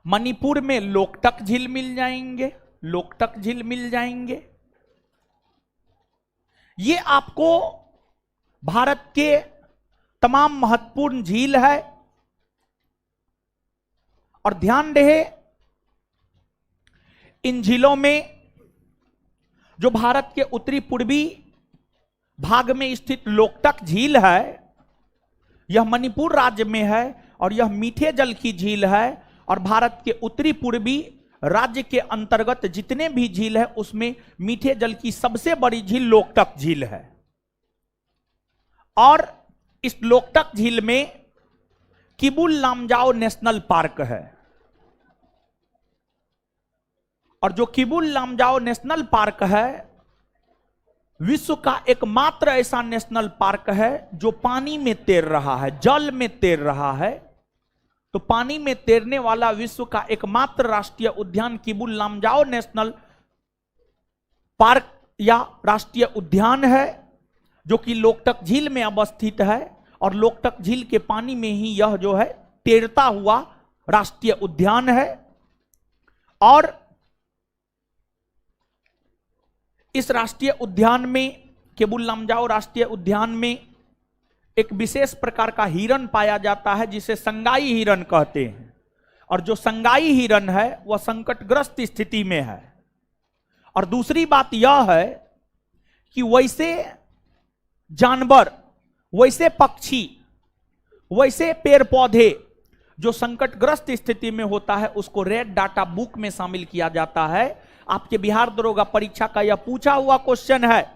मणिपुर में लोकटक झील मिल जाएंगे, लोकटक झील मिल जाएंगे। ये आपको भारत के तमाम महत्वपूर्ण झील है। और ध्यान रहे, इन झीलों में जो भारत के उत्तरी पूर्वी भाग में स्थित लोकटक झील है, यह मणिपुर राज्य में है और यह मीठे जल की झील है। और भारत के उत्तरी पूर्वी राज्य के अंतर्गत जितने भी झील है उसमें मीठे जल की सबसे बड़ी झील लोकटक झील है। और इस लोकटक झील में किबुल लामजाओ नेशनल पार्क है। और जो किबुल लामजाओ नेशनल पार्क है, विश्व का एकमात्र ऐसा नेशनल पार्क है जो पानी में तैर रहा है, जल में तैर रहा है। तो पानी में तैरने वाला विश्व का एकमात्र राष्ट्रीय उद्यान किबुल लामजाओ नेशनल पार्क या राष्ट्रीय उद्यान है, जो कि लोकटक झील में अवस्थित है। और लोकटक झील के पानी में ही यह जो है तैरता हुआ राष्ट्रीय उद्यान है। और इस राष्ट्रीय उद्यान में, किबुल लामजाओ राष्ट्रीय उद्यान में एक विशेष प्रकार का हिरण पाया जाता है जिसे संगाई हिरण कहते हैं। और जो संगाई हिरण है वह संकटग्रस्त स्थिति में है। और दूसरी बात यह है कि वैसे जानवर, वैसे पक्षी, वैसे पेड़ पौधे जो संकटग्रस्त स्थिति में होता है उसको रेड डाटा बुक में शामिल किया जाता है। आपके बिहार दरोगा परीक्षा का यह पूछा हुआ क्वेश्चन है,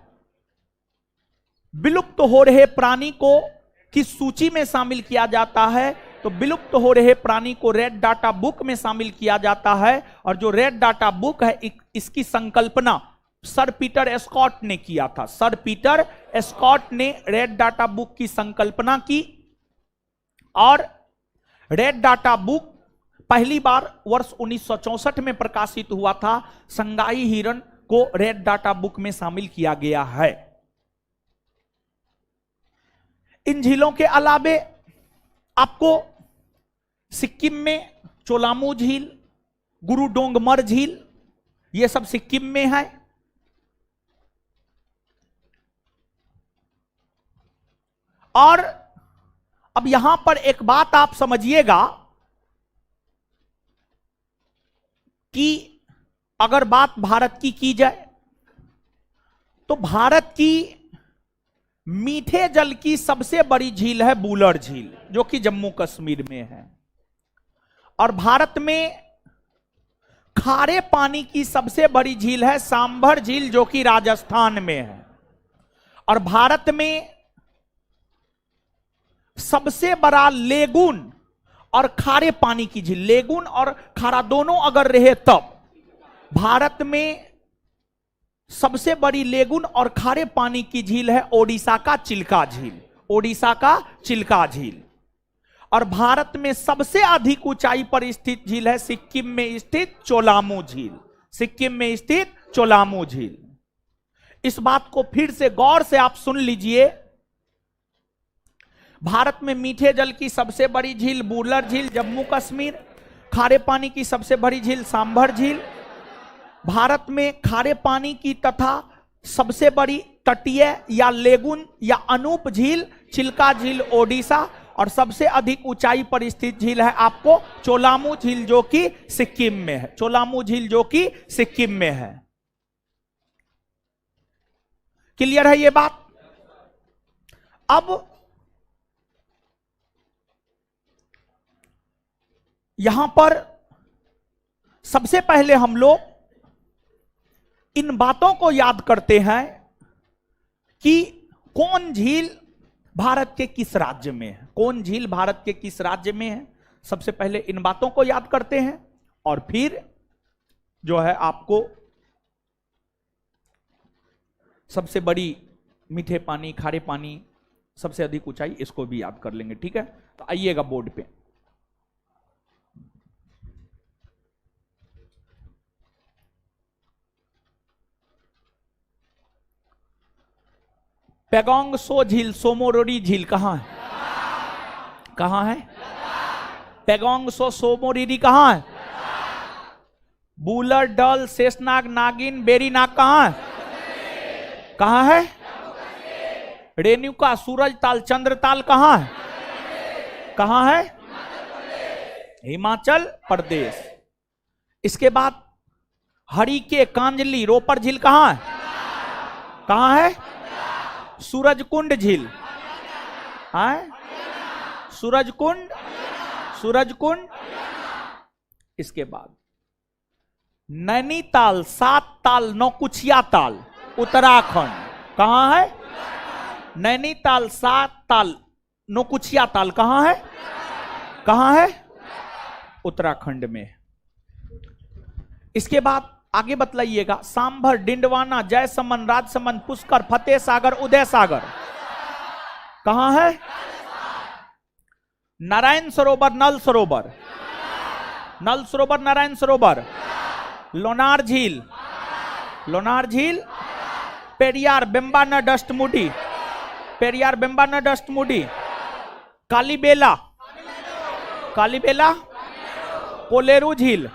विलुप्त हो रहे प्राणी को किस सूची में शामिल किया जाता है? तो विलुप्त हो रहे प्राणी को रेड डाटा बुक में शामिल किया जाता है। और जो रेड डाटा बुक है, इसकी संकल्पना सर पीटर एस्कॉट ने किया था। सर पीटर एस्कॉट ने रेड डाटा बुक की संकल्पना की। और रेड डाटा बुक पहली बार वर्ष 1964 में प्रकाशित हुआ था। संगाई हिरण को रेड डाटा बुक में शामिल किया गया है। इन झीलों के अलावे आपको सिक्किम में चोलामू झील, गुरुडोंगमर झील, ये सब सिक्किम में है। और अब यहां पर एक बात आप समझिएगा कि अगर बात भारत की जाए तो भारत की मीठे जल की सबसे बड़ी झील है बुलर झील, जो कि जम्मू कश्मीर में है। और भारत में खारे पानी की सबसे बड़ी झील है सांभर झील, जो कि राजस्थान में है। और भारत में सबसे बड़ा लेगुन और खारे पानी की झील, लेगुन और खारा दोनों अगर रहे तब भारत में सबसे बड़ी लेगुन और खारे पानी की झील है ओडिशा का चिल्का झील, ओडिशा का चिल्का झील। और भारत में सबसे अधिक ऊंचाई पर स्थित झील है सिक्किम में स्थित चोलामू झील, सिक्किम में स्थित चोलामू झील। इस बात को फिर से गौर से आप सुन लीजिए, भारत में मीठे जल की सबसे बड़ी झील बुलर झील जम्मू कश्मीर, खारे पानी की सबसे बड़ी झील सांभर झील। भारत में खारे पानी की तथा सबसे बड़ी तटीय या लेगुन या अनूप झील चिल्का झील ओडिशा। और सबसे अधिक ऊंचाई पर स्थित झील है आपको चोलामू झील, जो कि सिक्किम में है, चोलामू झील जो कि सिक्किम में है। क्लियर है ये बात? अब यहां पर सबसे पहले हम लोग इन बातों को याद करते हैं कि कौन झील भारत के किस राज्य में है, कौन झील भारत के किस राज्य में है। सबसे पहले इन बातों को याद करते हैं और फिर जो है आपको सबसे बड़ी मीठे पानी, खारे पानी, सबसे अधिक ऊंचाई, इसको भी याद कर लेंगे। ठीक है, तो आइएगा बोर्ड पे। पेगोंग सो झील, सोमोरोरी झील कहां है? कहां है? पेगोंग सो सोमोरिरी कहां है? बुलर, डल, शेषनाग, नागिन, बेरीनाग कहां है? कहां है? रेणुका, सूरज ताल, चंद्र ताल कहां है? कहां है? हिमाचल प्रदेश। इसके बाद हरिके, कांजली, रोपर झील कहां है? कहां है? सूरजकुंड झील है, सूरजकुंड, सूरजकुंड। इसके बाद नैनीताल, सात ताल, नौकुचिया ताल, उत्तराखंड कहां है? नैनीताल, सात ताल, नौकुचिया ताल कहां है? कहां है? उत्तराखंड में। इसके बाद आगे बतलाइएगा, सांभर, डिंडवाना, जयसमन, राजसमंद, पुष्कर, फतेह सागर, उदय सागर कहां है? नारायण सरोवर, नल सरोवर, नल सरोवर, नारायण सरोवर, लोनार झील, लोनार झील, पेरियार, बेम्बाना, डस्टमुडी, पेरियार, बेम्बाना, डस्टमुडी, कालीबेला, कालीबेला, कोलेरू झील,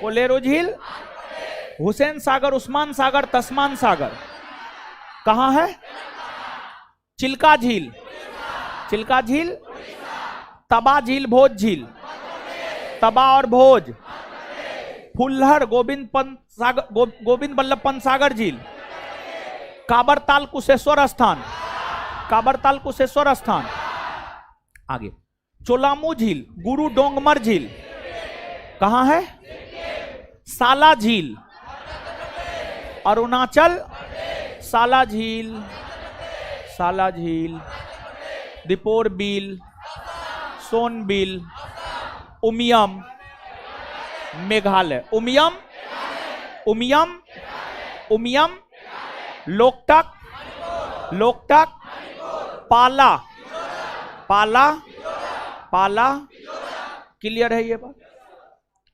कोलेरू झील, हुसैन सागर, उस्मान सागर, तस्मान सागर कहां है? चिल्का झील, चिल्का झील, तबा झील, भोज झील, तबा और भोज, फुल्लर, गोविंद पंत सागर, गोविंद बल्लभ पंत सागर झील, काबरताल, कुशेश्वर स्थान, काबरताल, कुशेश्वर स्थान। आगे चोलामू झील, गुरु डोंगमर झील कहां है? साला झील, अरुणाचल, साला झील, साला झील, दीपोर बिल, सोनबिल, उमियम, मेघालय, उमियम, उमियम, उमियम, लोकटक, लोकटक, पाला, पाला, पाला। क्लियर है ये बात?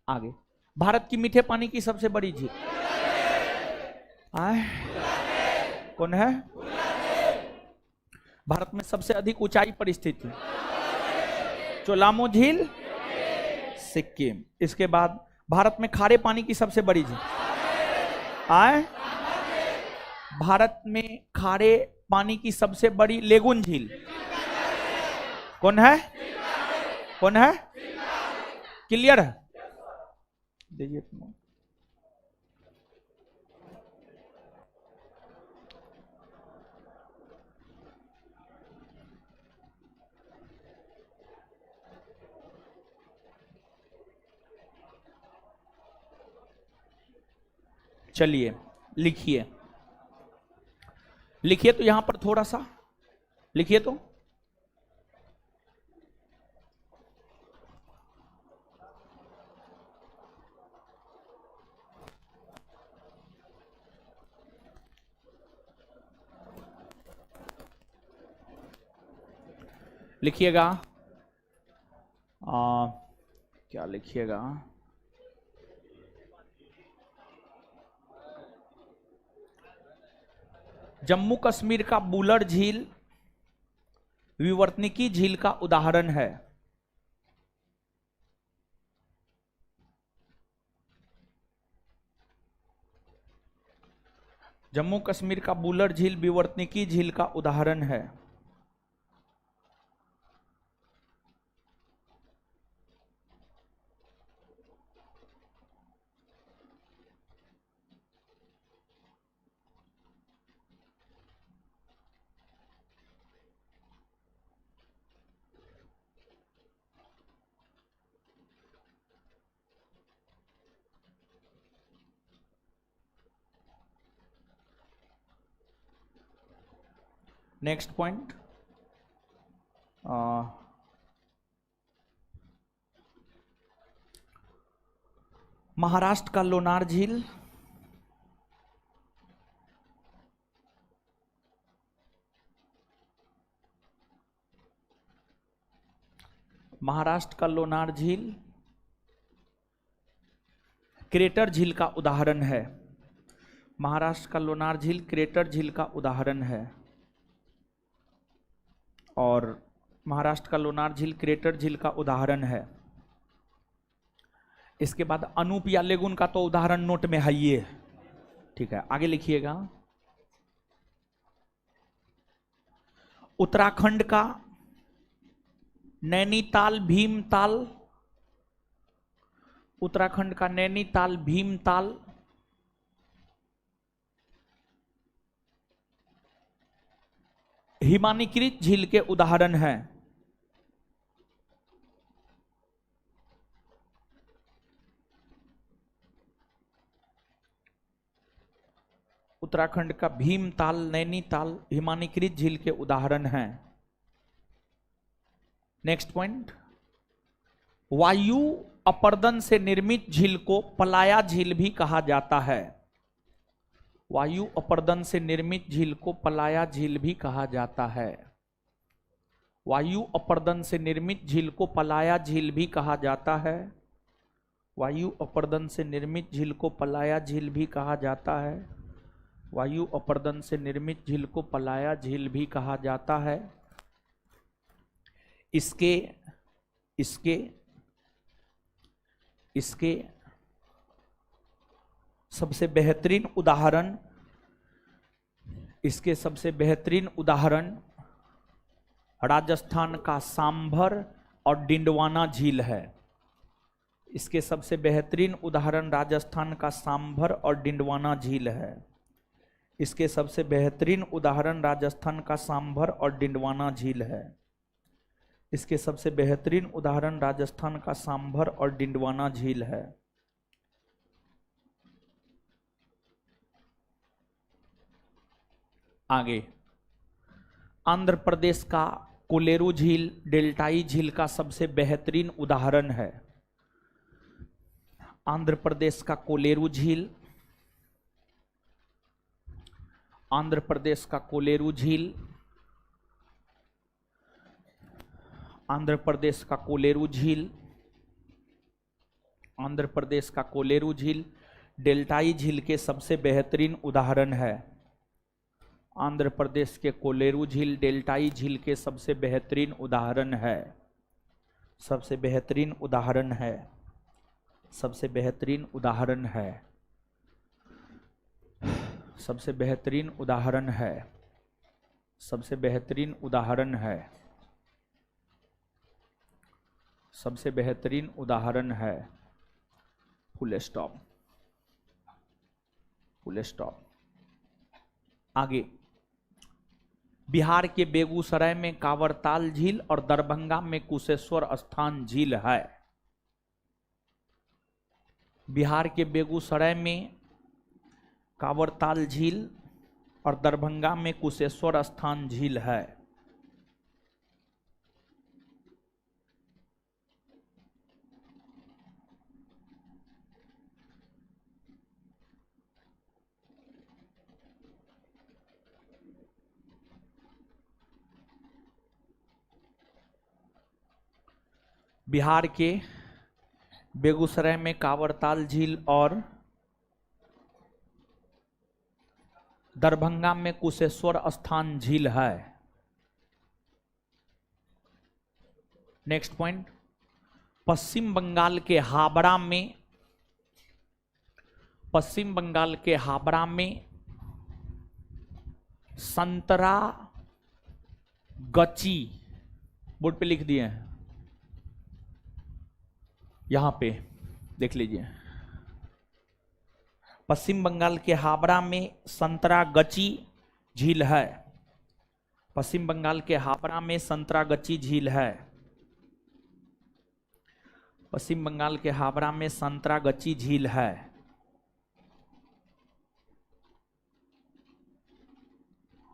आगे भारत की मीठे पानी की सबसे बड़ी झील कौन है? भारत में सबसे अधिक ऊंचाई पर स्थित है चोलामू झील, सिक्किम। इसके बाद भारत में खारे पानी की सबसे बड़ी झील भारत में खारे पानी की सबसे बड़ी लेगुन झील कौन है? कौन है? क्लियर है? देखिए चलिए लिखिए, लिखिए तो यहां पर थोड़ा सा लिखिए तो लिखिएगा। क्या लिखिएगा? जम्मू कश्मीर का बुलर झील विवर्तनिकी झील का उदाहरण है। जम्मू कश्मीर का बुलर झील विवर्तनिकी झील का उदाहरण है। नेक्स्ट पॉइंट, महाराष्ट्र का लोनार झील महाराष्ट्र का लोनार झील क्रेटर झील का उदाहरण है। महाराष्ट्र का लोनार झील क्रेटर झील का उदाहरण है और महाराष्ट्र का लोनार झील क्रेटर झील का उदाहरण है। इसके बाद अनूप या लेगुन का तो उदाहरण नोट में है ये, ठीक है। आगे लिखिएगा, उत्तराखंड का नैनीताल भीमताल, उत्तराखंड का नैनीताल भीमताल हिमानीकृत झील के उदाहरण है। उत्तराखंड का भीमताल, नैनीताल हिमानीकृत झील के उदाहरण हैं। नेक्स्ट पॉइंट, वायु अपर्दन से निर्मित झील को पलाया झील भी कहा जाता है। वायु अपर्दन से निर्मित झील को पलाया झील भी कहा जाता है। वायु अपर्दन से निर्मित झील को पलाया झील भी कहा जाता है। वायु अपर्दन से निर्मित झील को पलाया झील भी कहा जाता है। वायु अपर्दन से निर्मित झील को पलाया झील भी कहा जाता है। इसके इसके इसके सबसे बेहतरीन उदाहरण, इसके सबसे बेहतरीन उदाहरण राजस्थान का सांभर और डिंडवाना झील है। इसके सबसे बेहतरीन उदाहरण राजस्थान का सांभर और डिंडवाना झील है। इसके सबसे बेहतरीन उदाहरण राजस्थान का सांभर और डिंडवाना झील है। इसके सबसे बेहतरीन उदाहरण राजस्थान का सांभर और डिंडवाना झील है। आगे, आंध्र प्रदेश का कोलेरू झील डेल्टाई झील का सबसे बेहतरीन उदाहरण है। आंध्र प्रदेश का कोलेरू झील, आंध्र प्रदेश का कोलेरू झील, आंध्र प्रदेश का कोलेरू झील, आंध्र प्रदेश का कोलेरू झील डेल्टाई झील के सबसे बेहतरीन उदाहरण है। आंध्र प्रदेश के कोलेरू झील डेल्टाई झील के सबसे बेहतरीन उदाहरण है। सबसे बेहतरीन उदाहरण है। सबसे बेहतरीन उदाहरण है। सबसे बेहतरीन उदाहरण है। सबसे बेहतरीन उदाहरण है। सबसे बेहतरीन उदाहरण है। Full stop, full stop. आगे, बिहार के बेगूसराय में कांवरताल झील और दरभंगा में कुशेश्वर स्थान झील है। बिहार के बेगूसराय में कांवरताल झील और दरभंगा में कुशेश्वर स्थान झील है। बिहार के बेगूसराय में कांवरताल झील और दरभंगा में कुशेश्वर स्थान झील है। नेक्स्ट पॉइंट, पश्चिम बंगाल के हावड़ा में, पश्चिम बंगाल के हावड़ा में संतरा गची, बोर्ड पे लिख दिए हैं, यहां पे देख लीजिए। पश्चिम बंगाल के हावड़ा में संतरागची झील है। पश्चिम बंगाल के हावड़ा में संतरागची झील है। पश्चिम बंगाल के हावड़ा में संतरागची झील है।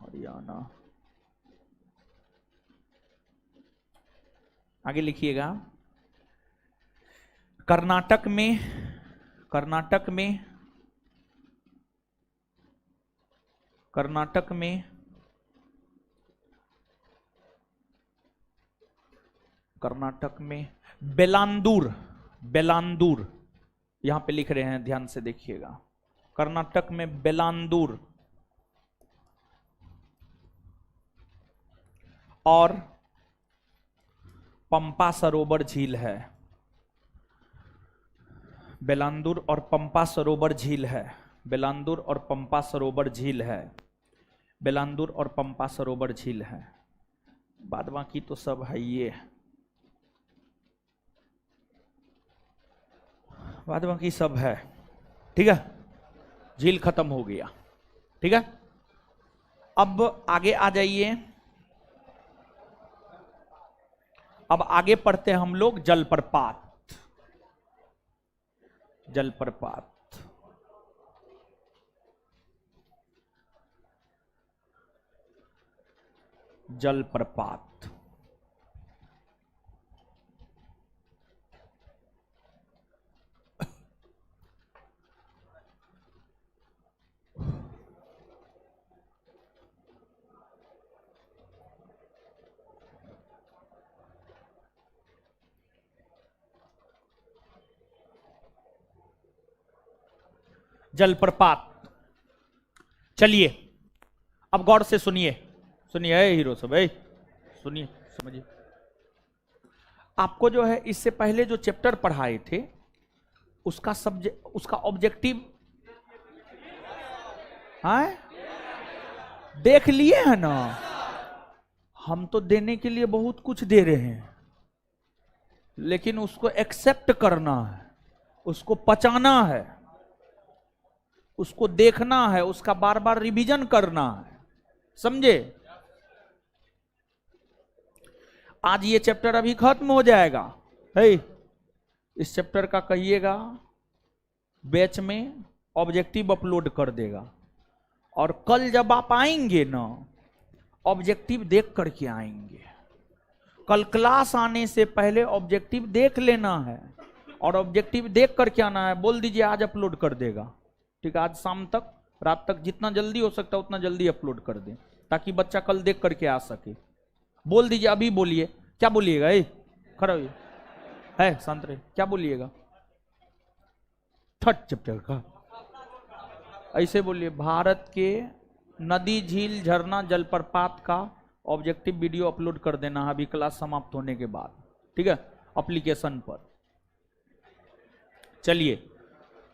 हरियाणा, आगे लिखिएगा। कर्नाटक में, कर्नाटक में, कर्नाटक में कर्नाटक में बेलांदूर, बेलांदूर यहां पे लिख रहे हैं, ध्यान से देखिएगा। कर्नाटक में बेलांदूर और पंपा सरोवर झील है। बेलांदूर और पंपा सरोवर झील है। बेलांदूर और पंपा सरोवर झील है। बेलांदूर और पंपा सरोवर झील है। बाद बाकी तो सब है, ये बाद बाकी सब है। ठीक है, झील खत्म हो गया। ठीक है, अब आगे आ जाइए। अब आगे पढ़ते हैं हम लोग जलप्रपात। जलप्रपात, जलप्रपात। जलप्रपात, चलिए अब गौर से सुनिए, सुनिए हीरो सब, सुनिए समझिए। आपको जो है इससे पहले जो चैप्टर पढ़ाए थे उसका सब्जेक्ट, उसका ऑब्जेक्टिव है, देख लिए है ना। हम तो देने के लिए बहुत कुछ दे रहे हैं, लेकिन उसको एक्सेप्ट करना है, उसको पचाना है, उसको देखना है, उसका बार बार रिवीजन करना है, समझे। आज ये चैप्टर अभी खत्म हो जाएगा है, इस चैप्टर का कहिएगा बैच में ऑब्जेक्टिव अपलोड कर देगा, और कल जब आप आएंगे ना ऑब्जेक्टिव देख करके आएंगे। कल क्लास आने से पहले ऑब्जेक्टिव देख लेना है, और ऑब्जेक्टिव देख करके आना है। बोल दीजिए आज अपलोड कर देगा, ठीक है, आज शाम तक, रात तक, जितना जल्दी हो सकता है उतना जल्दी अपलोड कर दें, ताकि बच्चा कल देख करके आ सके। बोल दीजिए, अभी बोलिए, क्या बोलिएगा, खड़ा होइए, है शांत रहे, क्या बोलिएगा। थर्ड चैप्टर का ऐसे बोलिए, भारत के नदी, झील, झरना, जलप्रपात का ऑब्जेक्टिव वीडियो अपलोड कर देना है अभी क्लास समाप्त होने के बाद, ठीक है, एप्लीकेशन पर। चलिए,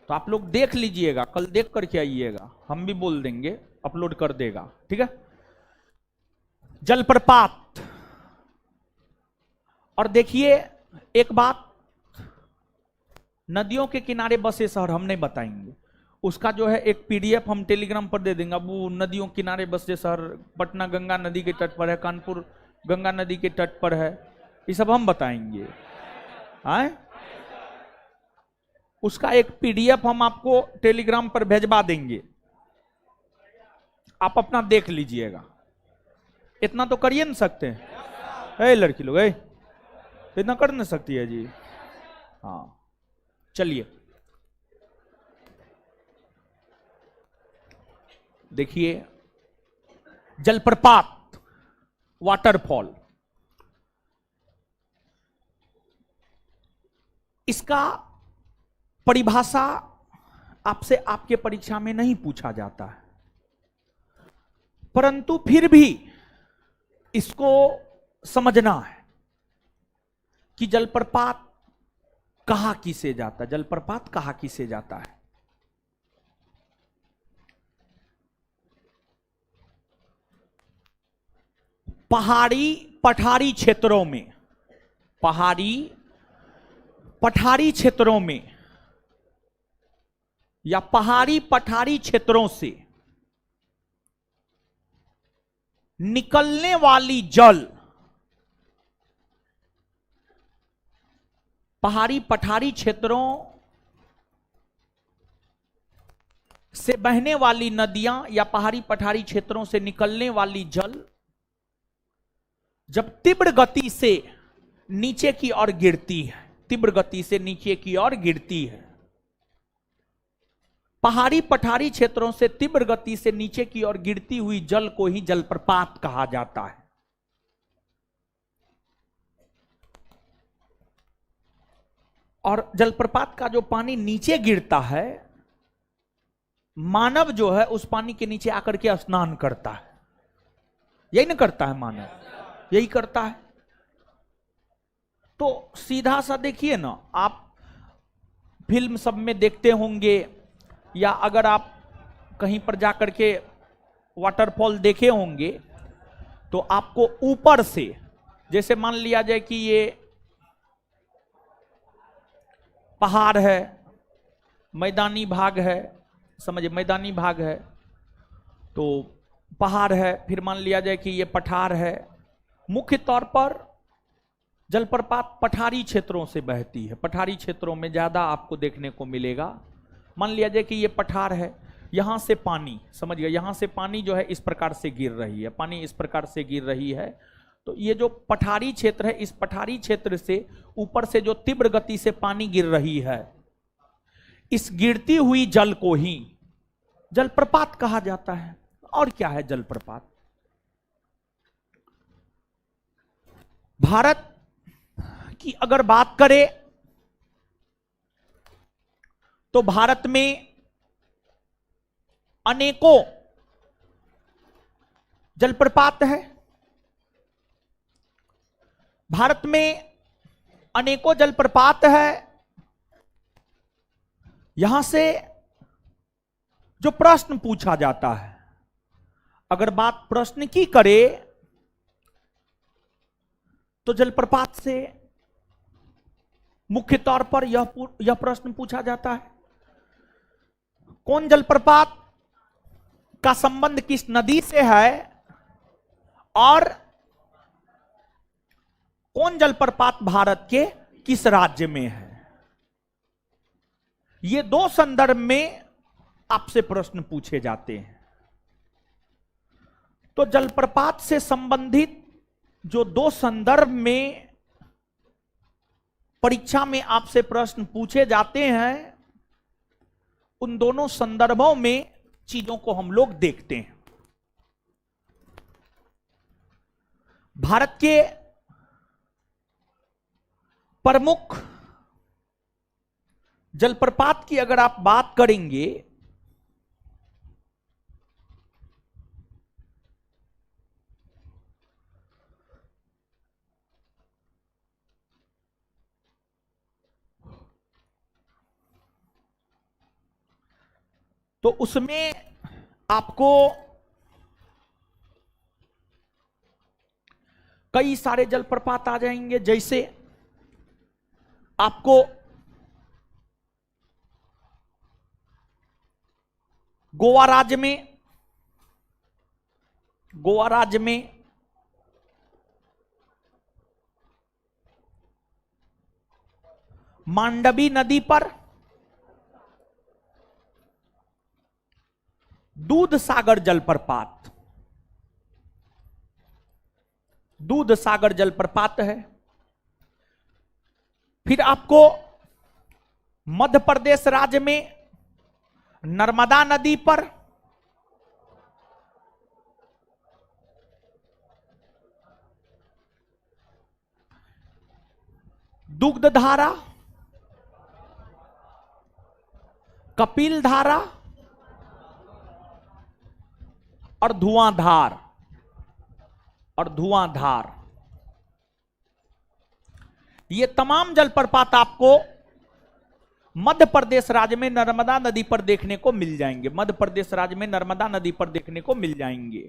तो आप लोग देख लीजिएगा, कल देख करके आइएगा, हम भी बोल देंगे अपलोड कर देगा, ठीक है। जलप्रपात, और देखिए एक बात, नदियों के किनारे बसे शहर हम नहीं बताएंगे, उसका जो है एक पीडीएफ हम टेलीग्राम पर दे देंगे। अब वो नदियों के किनारे बसे शहर, पटना गंगा नदी के तट पर है, कानपुर गंगा नदी के तट पर है, ये सब हम बताएंगे। आए, उसका एक पीडीएफ हम आपको टेलीग्राम पर भेजवा देंगे, आप अपना देख लीजिएगा। इतना तो करिए न सकते हैं, लड़की लोग इतना कर नहीं सकती है जी। हाँ चलिए, देखिए जलप्रपात, वाटरफॉल, इसका परिभाषा आपसे आपके परीक्षा में नहीं पूछा जाता है, परंतु फिर भी इसको समझना है कि जलप्रपात कहा किसे जाता है, जलप्रपात कहा किसे जाता है। पहाड़ी पठारी क्षेत्रों में, पहाड़ी पठारी क्षेत्रों में या पहाड़ी पठारी क्षेत्रों से निकलने वाली जल, पहाड़ी पठारी क्षेत्रों से बहने वाली नदियां या पहाड़ी पठारी क्षेत्रों से निकलने वाली जल जब तीव्र गति से नीचे की ओर गिरती है, तीव्र गति से नीचे की ओर गिरती है, पहाड़ी पठारी क्षेत्रों से तीव्र गति से नीचे की ओर गिरती हुई जल को ही जलप्रपात कहा जाता है। और जलप्रपात का जो पानी नीचे गिरता है, मानव जो है उस पानी के नीचे आकर के स्नान करता है, यही ना करता है मानव, यही करता है। तो सीधा सा देखिए ना, आप फिल्म सब में देखते होंगे, या अगर आप कहीं पर जाकर के वाटरफॉल देखे होंगे, तो आपको ऊपर से, जैसे मान लिया जाए कि ये पहाड़ है, मैदानी भाग है, समझिए मैदानी भाग है, तो पहाड़ है, फिर मान लिया जाए कि ये पठार है। मुख्य तौर पर जलप्रपात पठारी क्षेत्रों से बहती है, पठारी क्षेत्रों में ज्यादा आपको देखने को मिलेगा। मान लिया जाए कि ये पठार है, यहां से पानी, समझिए यहां से पानी जो है इस प्रकार से गिर रही है, पानी इस प्रकार से गिर रही है। तो ये जो पठारी क्षेत्र है, इस पठारी क्षेत्र से ऊपर से जो तीव्र गति से पानी गिर रही है, इस गिरती हुई जल को ही जलप्रपात कहा जाता है। और क्या है जलप्रपात? भारत की अगर बात करें तो भारत में अनेकों जलप्रपात है। भारत में अनेकों जलप्रपात है। यहां से जो प्रश्न पूछा जाता है, अगर बात प्रश्न की करे तो जलप्रपात से मुख्य तौर पर यह प्रश्न पूछा जाता है, कौन जलप्रपात का संबंध किस नदी से है और कौन जलप्रपात भारत के किस राज्य में है। ये दो संदर्भ में आपसे प्रश्न पूछे जाते हैं। तो जलप्रपात से संबंधित जो दो संदर्भ में परीक्षा में आपसे प्रश्न पूछे जाते हैं, उन दोनों संदर्भों में चीजों को हम लोग देखते हैं। भारत के प्रमुख जलप्रपात की अगर आप बात करेंगे तो उसमें आपको कई सारे जलप्रपात आ जाएंगे। जैसे आपको गोवा राज्य में मांडवी नदी पर दूध सागर जलप्रपात है। फिर आपको मध्य प्रदेश राज्य में नर्मदा नदी पर दुग्ध धारा, कपिल धारा और धुआंधार, ये तमाम जलप्रपात आपको मध्य प्रदेश राज्य में नर्मदा नदी पर देखने को मिल जाएंगे। मध्य प्रदेश राज्य में नर्मदा नदी पर देखने को मिल जाएंगे।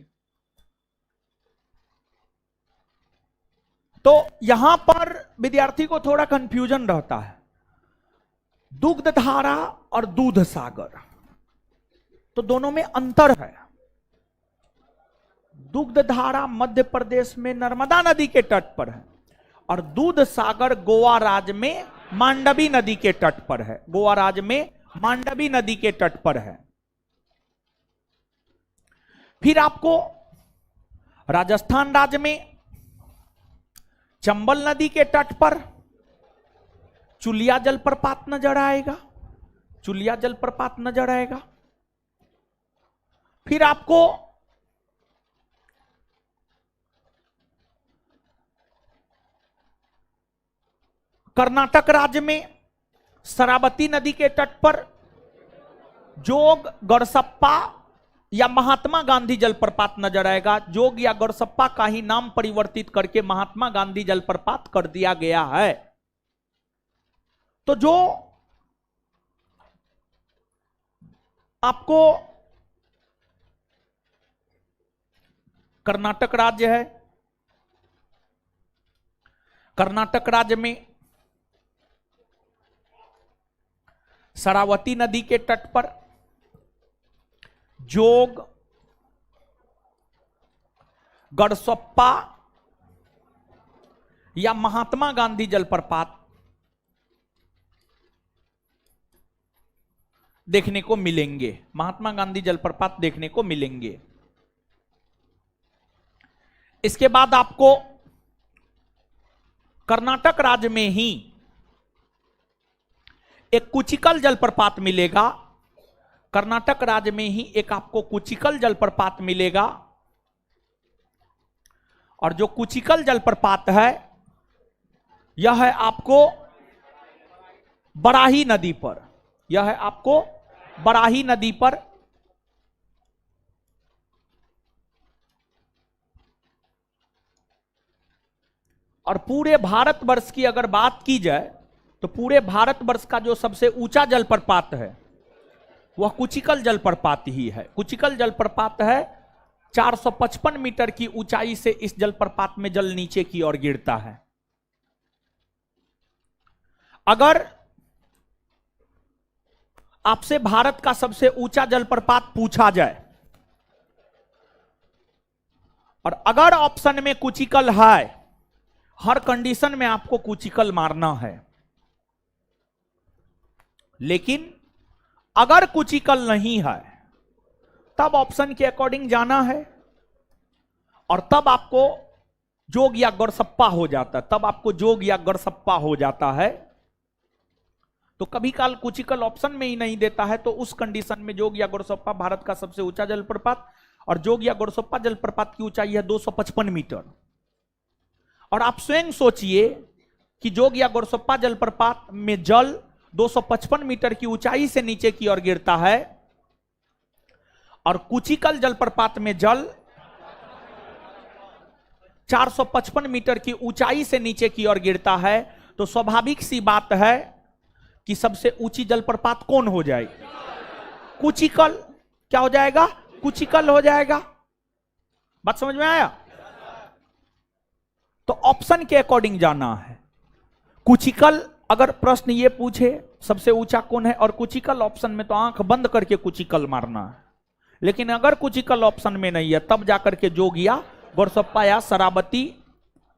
तो यहां पर विद्यार्थी को थोड़ा कंफ्यूजन रहता है, दुग्ध धारा और दूध सागर, तो दोनों में अंतर है। दुग्ध धारा मध्य प्रदेश में नर्मदा नदी के तट पर है और दूध सागर गोवा राज्य में मांडवी नदी के तट पर है। गोवा राज्य में मांडवी नदी के तट पर है। फिर आपको राजस्थान राज्य में चंबल नदी के तट पर चुलिया जलप्रपात नजर आएगा। फिर आपको कर्नाटक राज्य में शरावती नदी के तट पर जोग गड़सप्पा या महात्मा गांधी जलप्रपात नजर आएगा। जोग या गड़सप्पा का ही नाम परिवर्तित करके महात्मा गांधी जलप्रपात कर दिया गया है। तो जो आपको कर्नाटक राज्य है, कर्नाटक राज्य में शरावती नदी के तट पर जोग, गड़सप्पा या महात्मा गांधी जलप्रपात देखने को मिलेंगे। महात्मा गांधी जलप्रपात देखने को मिलेंगे। इसके बाद आपको कर्नाटक राज्य में ही एक कुचिकल जलप्रपात मिलेगा। कर्नाटक राज्य में ही एक आपको कुचिकल जलप्रपात मिलेगा। और जो कुचिकल जलप्रपात है यह है आपको बराही नदी पर, यह है आपको बराही नदी पर। और पूरे भारतवर्ष की अगर बात की जाए तो पूरे भारतवर्ष का जो सबसे ऊंचा जलप्रपात है वह कुचिकल जलप्रपात ही है। कुचिकल जलप्रपात है 455 मीटर की ऊंचाई से इस जलप्रपात में जल नीचे की ओर गिरता है। अगर आपसे भारत का सबसे ऊंचा जलप्रपात पूछा जाए और अगर ऑप्शन में कुचिकल है, हर कंडीशन में आपको कुचिकल मारना है। लेकिन अगर कुचिकल नहीं है तब ऑप्शन के अकॉर्डिंग जाना है और तब आपको जोग या गड़सप्पा हो जाता है, तब आपको जोग या गड़सप्पा हो जाता है। तो कभी काल कुचिकल ऑप्शन में ही नहीं देता है तो उस कंडीशन में जोग या गड़सप्पा भारत का सबसे ऊंचा जलप्रपात, और जोग या गड़सप्पा जलप्रपात की ऊंचाई है 255 मीटर। और आप स्वयं सोचिए कि जोग या गड़सप्पा जलप्रपात में जल 255 मीटर की ऊंचाई से नीचे की ओर गिरता है और कुचिकल जलप्रपात में जल 455 मीटर की ऊंचाई से नीचे की ओर गिरता है। तो स्वाभाविक सी बात है कि सबसे ऊंची जलप्रपात कौन हो जाएगी? कुचिकल। क्या हो जाएगा? कुचिकल हो जाएगा। बात समझ में आया? तो ऑप्शन के अकॉर्डिंग जाना है। कुचिकल अगर प्रश्न ये पूछे सबसे ऊंचा कौन है और कुचिकल ऑप्शन में, तो आंख बंद करके कुचिकल मारना है। लेकिन अगर कुचिकल ऑप्शन में नहीं है तब जाकर के जोग या गड़सप्पा या शरावती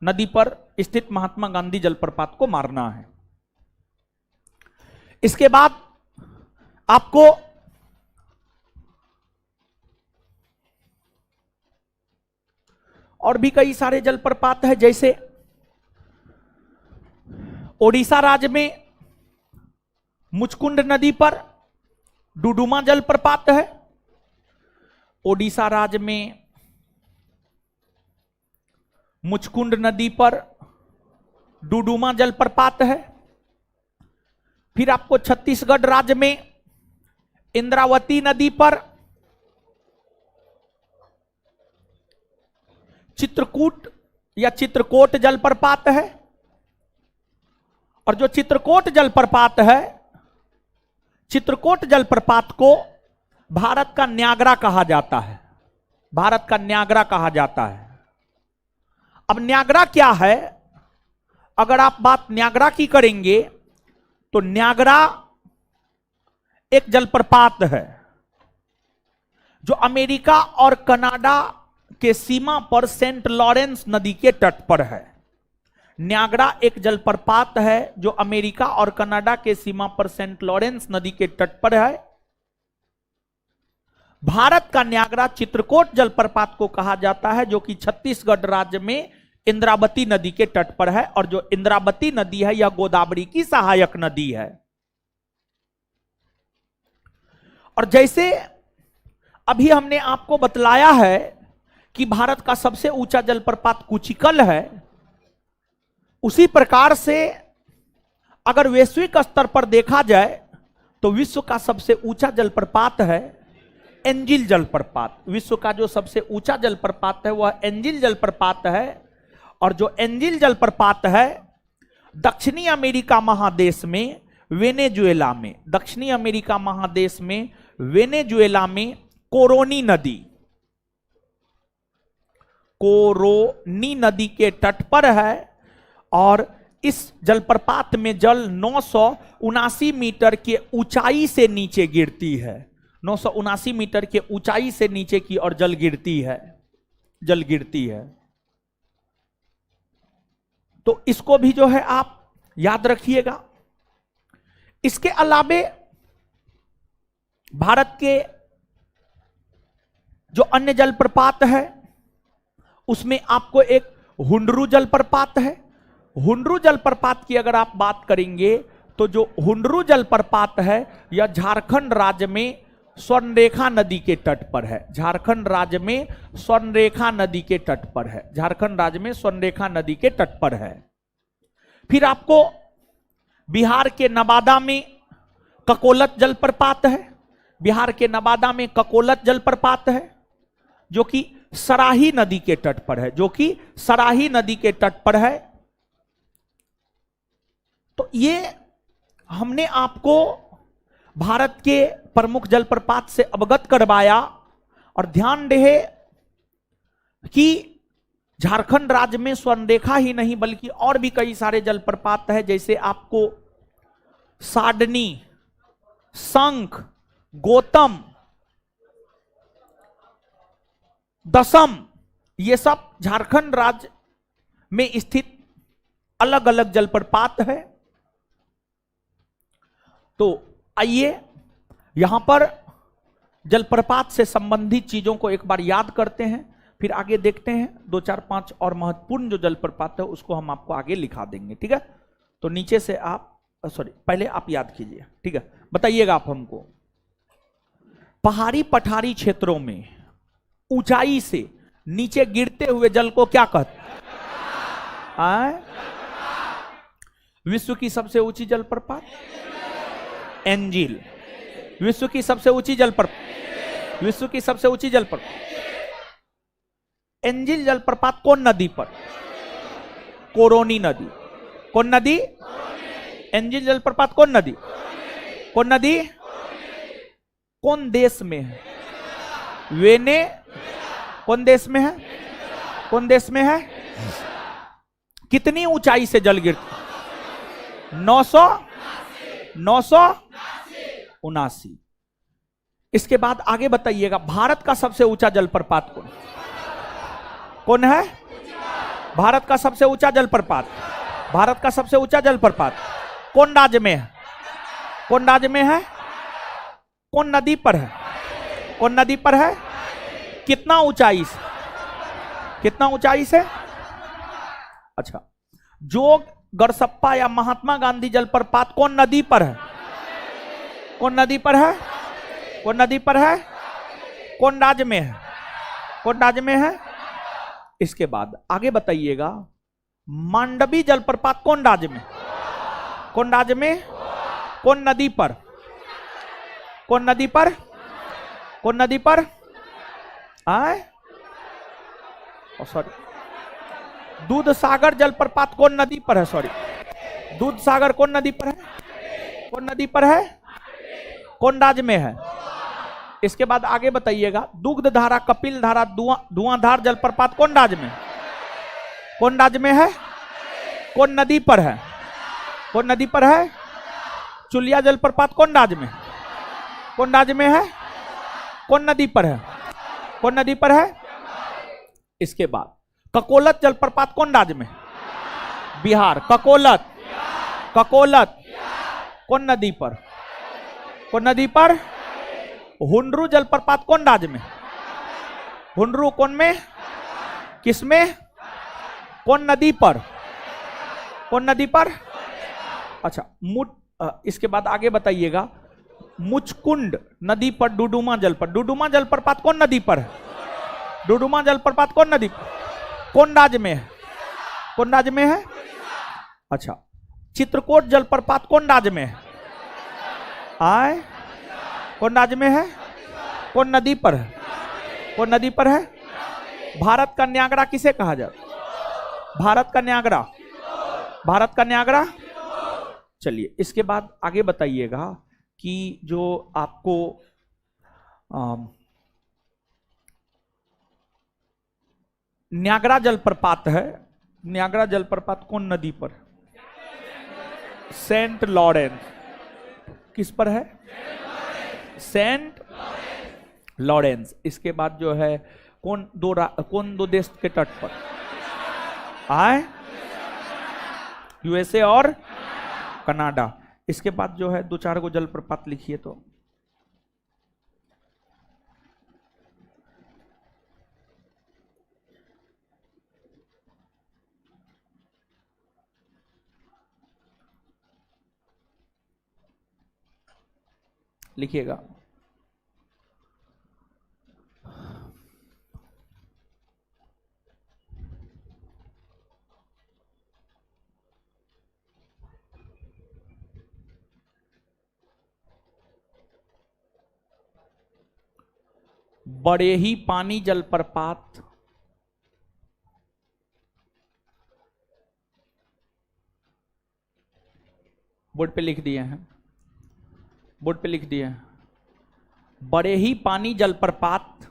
नदी पर स्थित महात्मा गांधी जलप्रपात को मारना है। इसके बाद आपको और भी कई सारे जलप्रपात है, जैसे ओडिशा राज्य में मुचकुंड नदी पर डुडुमा जलप्रपात है। ओडिशा राज्य में मुचकुंड नदी पर डुडुमा जलप्रपात है। फिर आपको छत्तीसगढ़ राज्य में इंद्रावती नदी पर चित्रकूट या चित्रकोट जलप्रपात है। और जो चित्रकोट जलप्रपात है, चित्रकोट जलप्रपात को भारत का न्यागरा कहा जाता है। भारत का न्यागरा कहा जाता है। अब न्यागरा क्या है? अगर आप बात न्यागरा की करेंगे तो न्यागरा एक जलप्रपात है जो अमेरिका और कनाडा के सीमा पर सेंट लॉरेंस नदी के तट पर है। न्यागरा एक जलप्रपात है जो अमेरिका और कनाडा के सीमा पर सेंट लॉरेंस नदी के तट पर है। भारत का न्यागरा चित्रकोट जलप्रपात को कहा जाता है जो कि छत्तीसगढ़ राज्य में इंद्रावती नदी के तट पर है। और जो इंद्रावती नदी है यह गोदावरी की सहायक नदी है। और जैसे अभी हमने आपको बतलाया है कि भारत का सबसे ऊंचा जलप्रपात कुचिकल है, उसी प्रकार से अगर वैश्विक स्तर पर देखा जाए तो विश्व का सबसे ऊंचा जलप्रपात है एंजिल जलप्रपात। विश्व का जो सबसे ऊंचा जलप्रपात है वह एंजिल जलप्रपात है। और जो एंजिल जलप्रपात है दक्षिणी अमेरिका महादेश में वेनेजुएला में, दक्षिणी अमेरिका महादेश में वेनेजुएला में कोरोनी नदी, कोरोनी नदी के तट पर है। और इस जलप्रपात में जल 979 मीटर के ऊंचाई से नीचे गिरती है। 979 मीटर के ऊंचाई से नीचे की ओर जल गिरती है, जल गिरती है। तो इसको भी जो है आप याद रखिएगा। इसके अलावे भारत के जो अन्य जलप्रपात है उसमें आपको एक हुंडरू जलप्रपात है। हुंडरू जलप्रपात की अगर आप बात करेंगे तो जो हुंडरू जलप्रपात है यह झारखंड राज्य में स्वर्णरेखा नदी के तट पर है। झारखंड राज्य में स्वर्णरेखा नदी के तट पर है। झारखंड राज्य में स्वर्णरेखा नदी के तट पर है। फिर आपको बिहार के नवादा में ककोलत जलप्रपात है। बिहार के नवादा में ककोलत जलप्रपात है जो कि सराही नदी के तट पर है, जो कि सराही नदी के तट पर है। तो ये हमने आपको भारत के प्रमुख जलप्रपात से अवगत करवाया। और ध्यान रहे कि झारखंड राज्य में स्वर्णरेखा ही नहीं बल्कि और भी कई सारे जलप्रपात है, जैसे आपको साडनी, शंख, गौतम, दसम, ये सब झारखंड राज्य में स्थित अलग अलग जलप्रपात है। तो आइए यहां पर जलप्रपात से संबंधित चीजों को एक बार याद करते हैं, फिर आगे देखते हैं। 2 4 5 और महत्वपूर्ण जो जलप्रपात है उसको हम आपको आगे लिखा देंगे, ठीक है। तो नीचे से आप पहले आप याद कीजिए, ठीक है। बताइएगा आप हमको, पहाड़ी पठारी क्षेत्रों में ऊंचाई से नीचे गिरते हुए जल को क्या कहते हैं? विश्व की सबसे ऊंची जलप्रपात एंजिल। विश्व की सबसे ऊंची जलप्रपात, विश्व की सबसे ऊंची जलप्रपात एंजिल जलप्रपात कौन नदी पर? कोरोनी नदी। कौन नदी? एंजिल जलप्रपात कौन नदी? कौन नदी? कौन देश में है? वेने। कौन देश में है? कौन देश में है? कितनी ऊंचाई से जल गिरती? 979। इसके बाद आगे बताइएगा, भारत का सबसे ऊंचा जलप्रपात कौन? कौन है? भारत का सबसे ऊंचा जलप्रपात, भारत का सबसे ऊंचा जलप्रपात कौन राज्य में है? कौन राज्य में है? कौन नदी पर है? कौन नदी पर है? कितना ऊंचाई से? कितना ऊंचाई से? अच्छा, जोग, गरसप्पा या महात्मा गांधी जलप्रपात कौन नदी पर है? कौन नदी पर है? कौन नदी पर है? कौन राज्य में है? कौन राज्य में है? इसके बाद आगे बताइएगा, मांडवी जलप्रपात कौन राज्य में? कौन राज्य में? कौन नदी पर? कौन नदी पर? कौन नदी पर? सॉरी, दूध सागर जलप्रपात कौन नदी पर है? सॉरी, दूध सागर कौन नदी पर है? कौन नदी पर है? कौन राज्य में है? इसके बाद आगे बताइएगा, दुग्ध धारा, कपिल धारा, धुआंधार जलप्रपात कौन राज्य में? कौन राज्य में है? कौन नदी पर है? कौन नदी पर है? चुलिया जलप्रपात कौन राज्य में? कौन राज्य में है? कौन नदी पर है? कौन नदी पर है? इसके बाद ककोलत जलप्रपात कौन राज्य में? बिहार। ककोलत, ककोलत कौन नदी पर? कौन नदी पर? हुंडरू जलप्रपात कौन राज्य में? हुंडरू कौन में? किस में? कौन नदी पर? कौन नदी पर? अच्छा, इसके बाद आगे बताइएगा, मुचकुंड नदी पर डुडुमा जलप्रपात, डुडुमा जलप्रपात कौन नदी पर है? डुडुमा जलप्रपात कौन नदी पर? कौन राज्य में है? कौन राज्य में है? अच्छा, चित्रकूट जलप्रपात कौन राज्य में है? कौन राज्य में है? कौन नदी पर है? कौन नदी पर है? भारत का न्यागरा किसे कहा जाता? भारत का न्यागरा, भारत का न्यागरा। चलिए, इसके बाद आगे बताइएगा कि जो आपको न्यागरा जलप्रपात है, नियाग्रा जलप्रपात कौन नदी पर? Saint Lawrence. किस पर है? Saint Lawrence. इसके बाद जो है कौन दो देश के तट पर आए? यूएसए और कनाडा। इसके बाद जो है दो चार गो जलप्रपात लिखिए तो। लिखिएगा। बड़े ही पानी जलप्रपात बोर्ड पे लिख दिए हैं, बोर्ड पे लिख दिए हैं। बड़े ही पानी जलप्रपात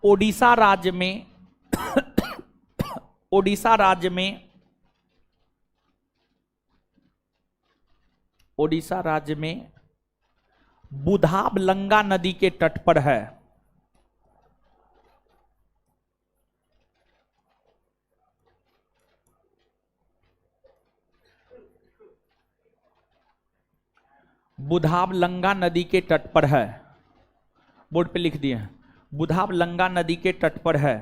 ओडिशा राज्य में ओडिशा राज्य में ओडिशा राज्य में बुधाबलंगा नदी के तट पर है। बुधाबलंगा नदी के तट पर है। बोर्ड पे लिख दिए हैं। बुधाबलंगा नदी के तट पर है।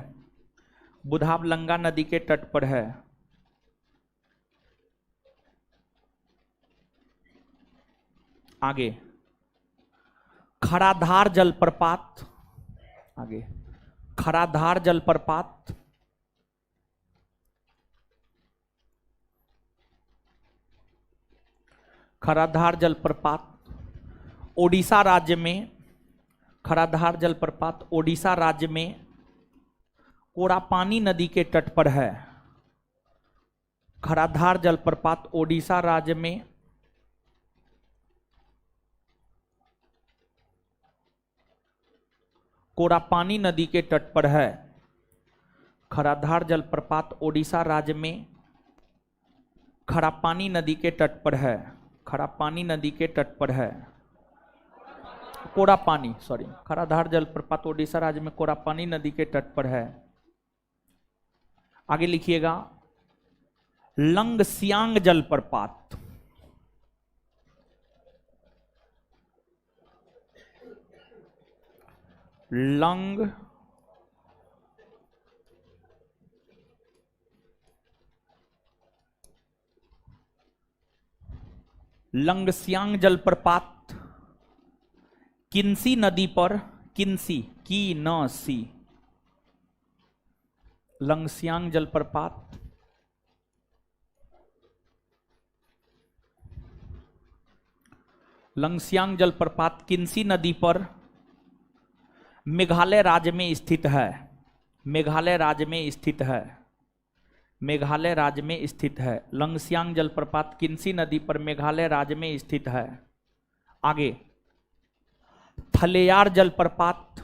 बुधाबलंगा नदी के तट पर है। आगे खराधार जलप्रपात। आगे खराधार जलप्रपात खराधार जलप्रपात ओडिशा राज्य में खराधार जलप्रपात ओडिशा राज्य में कोरापानी नदी के तट पर है। खराधार जलप्रपात ओडिशा राज्य में कोरापानी नदी के तट पर है। खराधार जलप्रपात ओडिशा राज्य में खरापानी नदी के तट पर है। खरापानी नदी के तट पर है। कोरापानी सॉरी खराधार जलप्रपात ओडिशा राज्य में कोरापानी नदी के तट पर है। आगे लिखिएगा लंगसियांग जलप्रपात। लंगसियांग जलप्रपात किन्सी नदी पर किन्सी की न सी लंगसियांग जलप्रपात लंगसियांग जलप्रपात किन्सी नदी पर मेघालय राज्य में स्थित है। मेघालय राज्य में स्थित है। मेघालय राज्य में स्थित है। लंगसियांग जलप्रपात किन्सी नदी पर मेघालय राज्य में स्थित है। आगे थलेयार जलप्रपात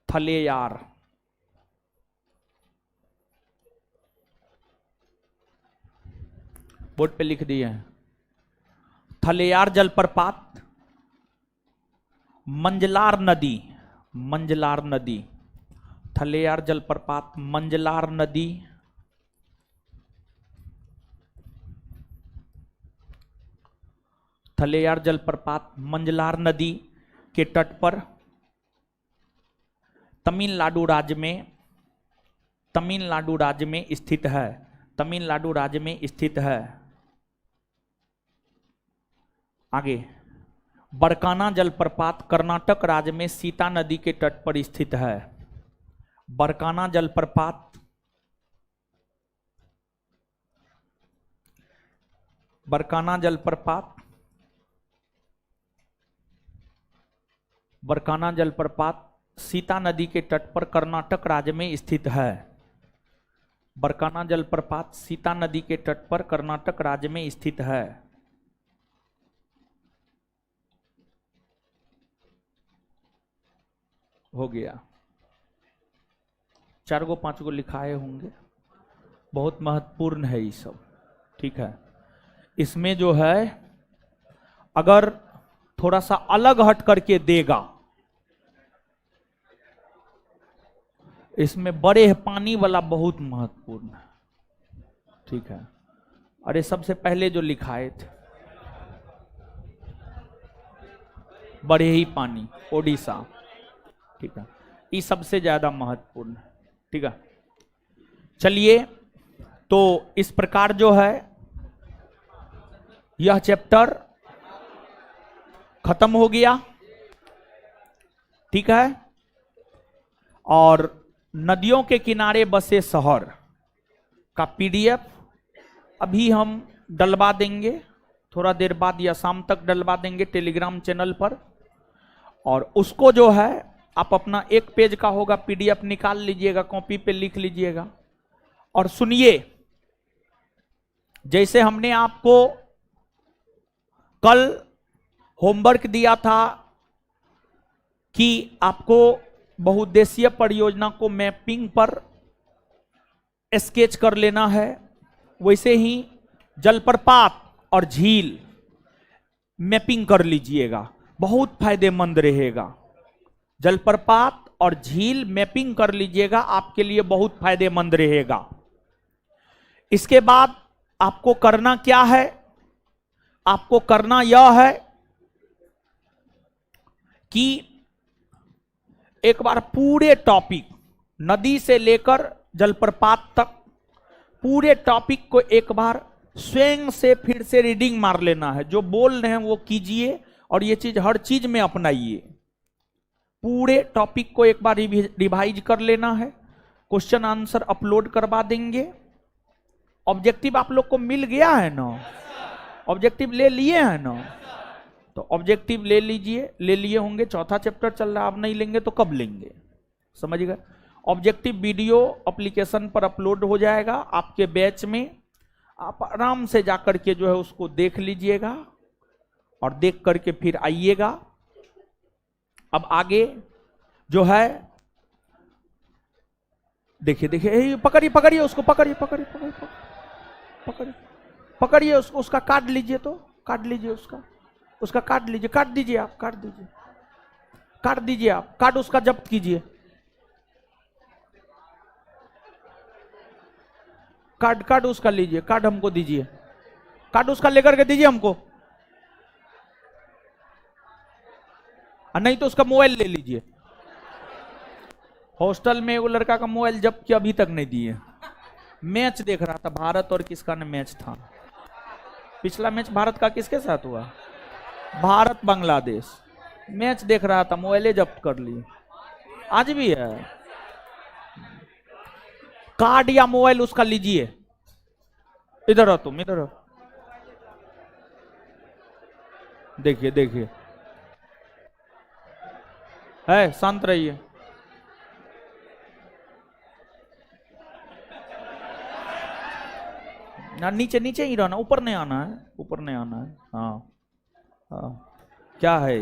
थलेयार बोर्ड पे लिख दिए हैं। थलेयार जलप्रपात मंजलार नदी मंजलार नदी थलेयार जलप्रपात मंजलार नदी थलेयार जलप्रपात मंजलार नदी के तट पर तमिलनाडु राज्य में स्थित है। तमिलनाडु राज्य में स्थित है। आगे बरकाना जलप्रपात कर्नाटक राज्य में सीता नदी के तट पर स्थित है। बरकाना जलप्रपात बरकाना जलप्रपात बरकाना जलप्रपात सीता नदी के तट पर कर्नाटक राज्य में स्थित है। बरकाना जलप्रपात सीता नदी के तट पर कर्नाटक राज्य में स्थित है। हो गया। 4 गो 5 गो लिखाए होंगे, बहुत महत्वपूर्ण है ये सब। ठीक है, इसमें जो है अगर थोड़ा सा अलग हट करके देगा, इसमें बड़े पानी वाला बहुत महत्वपूर्ण है। ठीक है, अरे सबसे पहले जो लिखाए थे बड़े ही पानी ओडिशा। ठीक है, ये सबसे ज्यादा महत्वपूर्ण है। ठीक है, चलिए, तो इस प्रकार जो है यह चैप्टर खत्म हो गया। ठीक है, और नदियों के किनारे बसे शहर का पीडीएफ अभी हम डलवा देंगे, थोड़ा देर बाद या शाम तक डलवा देंगे टेलीग्राम चैनल पर। और उसको जो है आप अपना 1 पेज का होगा पीडीएफ निकाल लीजिएगा, कॉपी पे लिख लीजिएगा और सुनिए। जैसे हमने आपको कल होमवर्क दिया था कि आपको बहुउद्देशीय परियोजना को मैपिंग पर स्केच कर लेना है, वैसे ही जलप्रपात और झील मैपिंग कर लीजिएगा, बहुत फायदेमंद रहेगा। जलप्रपात और झील मैपिंग कर लीजिएगा, आपके लिए बहुत फायदेमंद रहेगा। इसके बाद आपको करना क्या है? आपको करना यह है कि एक बार पूरे टॉपिक, नदी से लेकर जलप्रपात तक पूरे टॉपिक को एक बार स्वयं से फिर से रीडिंग मार लेना है। जो बोल रहे हैं वो कीजिए और ये चीज हर चीज में अपनाइए। पूरे टॉपिक को एक बार रिवाइज कर लेना है, क्वेश्चन आंसर अपलोड करवा देंगे। ऑब्जेक्टिव आप लोग को मिल गया है ना? ऑब्जेक्टिव ले लिए हैं ना? तो ऑब्जेक्टिव ले लीजिए, ले लिए होंगे। चौथा चैप्टर चल रहा है, आप नहीं लेंगे तो कब लेंगे? समझ गए? ऑब्जेक्टिव वीडियो एप्लीकेशन पर अपलोड हो जाएगा आपके बैच में, आप आराम से जाकर के जो है उसको देख लीजिएगा और देख करके फिर आइएगा। अब आगे जो है देखिए देखिए, पकड़िए पकड़िए उसको, पकड़िए पकड़िए पकड़िए पकड़िए पकड़िए उसको, उसका काट लीजिए, तो काट लीजिए उसका काट लीजिए, काट दीजिए आप, काट दीजिए, काट दीजिए आप, काट उसका जब्त कीजिए, कार्ड उसका लीजिए, कार्ड हमको दीजिए, कार्ड उसका लेकर के दीजिए हमको, और नहीं तो उसका मोबाइल ले लीजिए। हॉस्टल में वो लड़का का मोबाइल जब्त किया, अभी तक नहीं दिए। मैच देख रहा था, भारत और किसका ने मैच था, पिछला मैच भारत का किसके साथ हुआ? भारत बांग्लादेश। मैच देख रहा था, मोबाइल जब्त कर लिए। आज भी है। कार्ड या मोबाइल उसका लीजिए। इधर हो तुम, इधर हो, देखिए देखिए, है, शांत रहिए। ना नीचे नीचे ही रहना, ऊपर नहीं आना है, ऊपर नहीं आना है। हाँ हाँ, क्या है?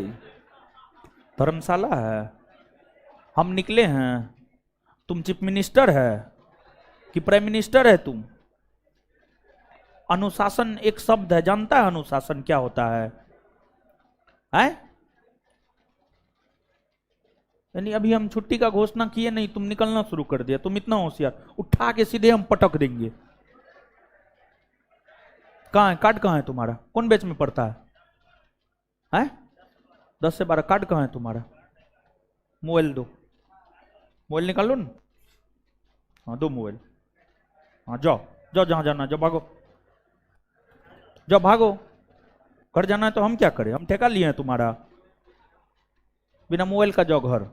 धर्मशाला है? हम निकले हैं। तुम चीफ मिनिस्टर है कि प्राइम मिनिस्टर है तुम? अनुशासन एक शब्द है, जानता है अनुशासन क्या होता है? हैं? यानी अभी हम छुट्टी का घोषणा किए नहीं, तुम निकलना शुरू कर दिया। तुम इतना होशियार, उठा के सीधे हम पटक देंगे। कहाँ है कार्ड? कहाँ है तुम्हारा? कौन बैच में पढ़ता है? हैं? 10 से 12 कार्ड कहाँ है तुम्हारा? मोबाइल दो, मोबाइल निकालो ना। हाँ दो मोबाइल। हाँ जाओ जाओ, जहां जाना जाओ, भागो जाओ, भागो। घर जाना है तो हम क्या करें? हम ठेका लिए हैं तुम्हारा? बिना मोबाइल का जाओ घर,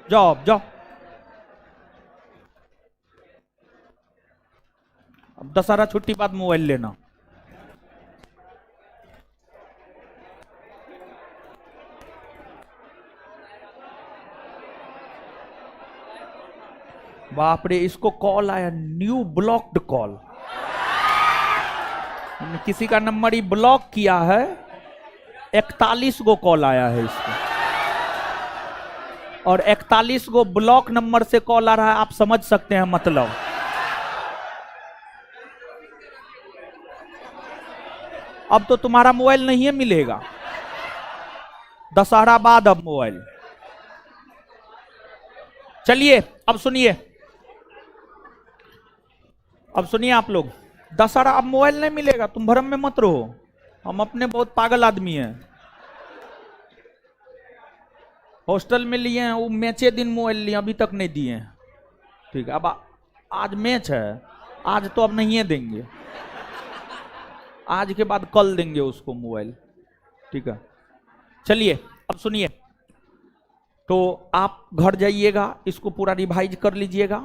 जाओ अब जाओ। अब दशहरा छुट्टी बाद मोबाइल लेना। बाप रे, इसको कॉल आया, न्यू ब्लॉक्ड कॉल। किसी का नंबर ही ब्लॉक किया है, 41 गो कॉल आया है इसको। और 41 गो ब्लॉक नंबर से कॉल आ रहा है, आप समझ सकते हैं मतलब। अब तो तुम्हारा मोबाइल नहीं है मिलेगा, दशहरा बाद अब मोबाइल। चलिए अब सुनिए, अब सुनिए आप लोग, दशहरा अब मोबाइल नहीं मिलेगा, तुम भ्रम में मत रहो, हम अपने बहुत पागल आदमी हैं। हॉस्टल में लिए हैं, वो मैचे दिन मोबाइल लिए, अभी तक नहीं दिए हैं। ठीक है, अब आज मैच है, आज तो अब नहीं देंगे, आज के बाद कल देंगे उसको मोबाइल। ठीक है, चलिए अब सुनिए, तो आप घर जाइएगा, इसको पूरा रिवाइज कर लीजिएगा।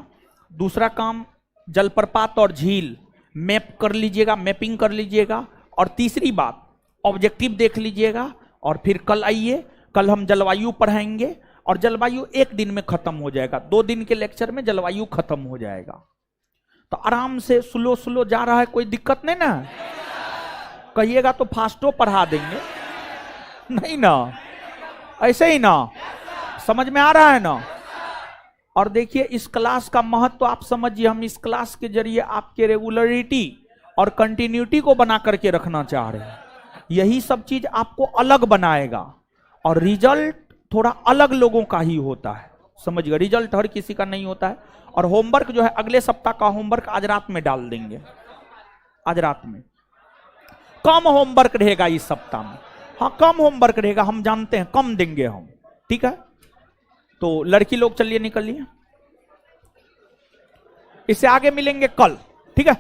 दूसरा काम, जलप्रपात और झील मैप कर लीजिएगा, मैपिंग कर लीजिएगा। और तीसरी बात, ऑब्जेक्टिव देख लीजिएगा। और फिर कल आइए, कल हम जलवायु पढ़ाएंगे, और जलवायु एक दिन में खत्म हो जाएगा, 2 दिन के लेक्चर में जलवायु खत्म हो जाएगा। तो आराम से स्लो स्लो जा रहा है, कोई दिक्कत नहीं ना? कहिएगा तो फास्टो पढ़ा देंगे, नहीं ना? ऐसे ही ना? समझ में आ रहा है ना? और देखिए, इस क्लास का महत्व तो आप समझिए, हम इस क्लास के जरिए आपके रेगुलरिटी और कंटिन्यूटी को बना करके रखना चाह रहे हैं। यही सब चीज आपको अलग बनाएगा, और रिजल्ट थोड़ा अलग लोगों का ही होता है, समझिएगा, रिजल्ट हर किसी का नहीं होता है। और होमवर्क जो है, अगले सप्ताह का होमवर्क आज रात में डाल देंगे, आज रात में। कम होमवर्क रहेगा इस सप्ताह में, हाँ कम होमवर्क रहेगा, हम जानते हैं, कम देंगे हम। ठीक है, तो लड़की लोग चलिए निकलिए, इससे आगे मिलेंगे कल। ठीक है।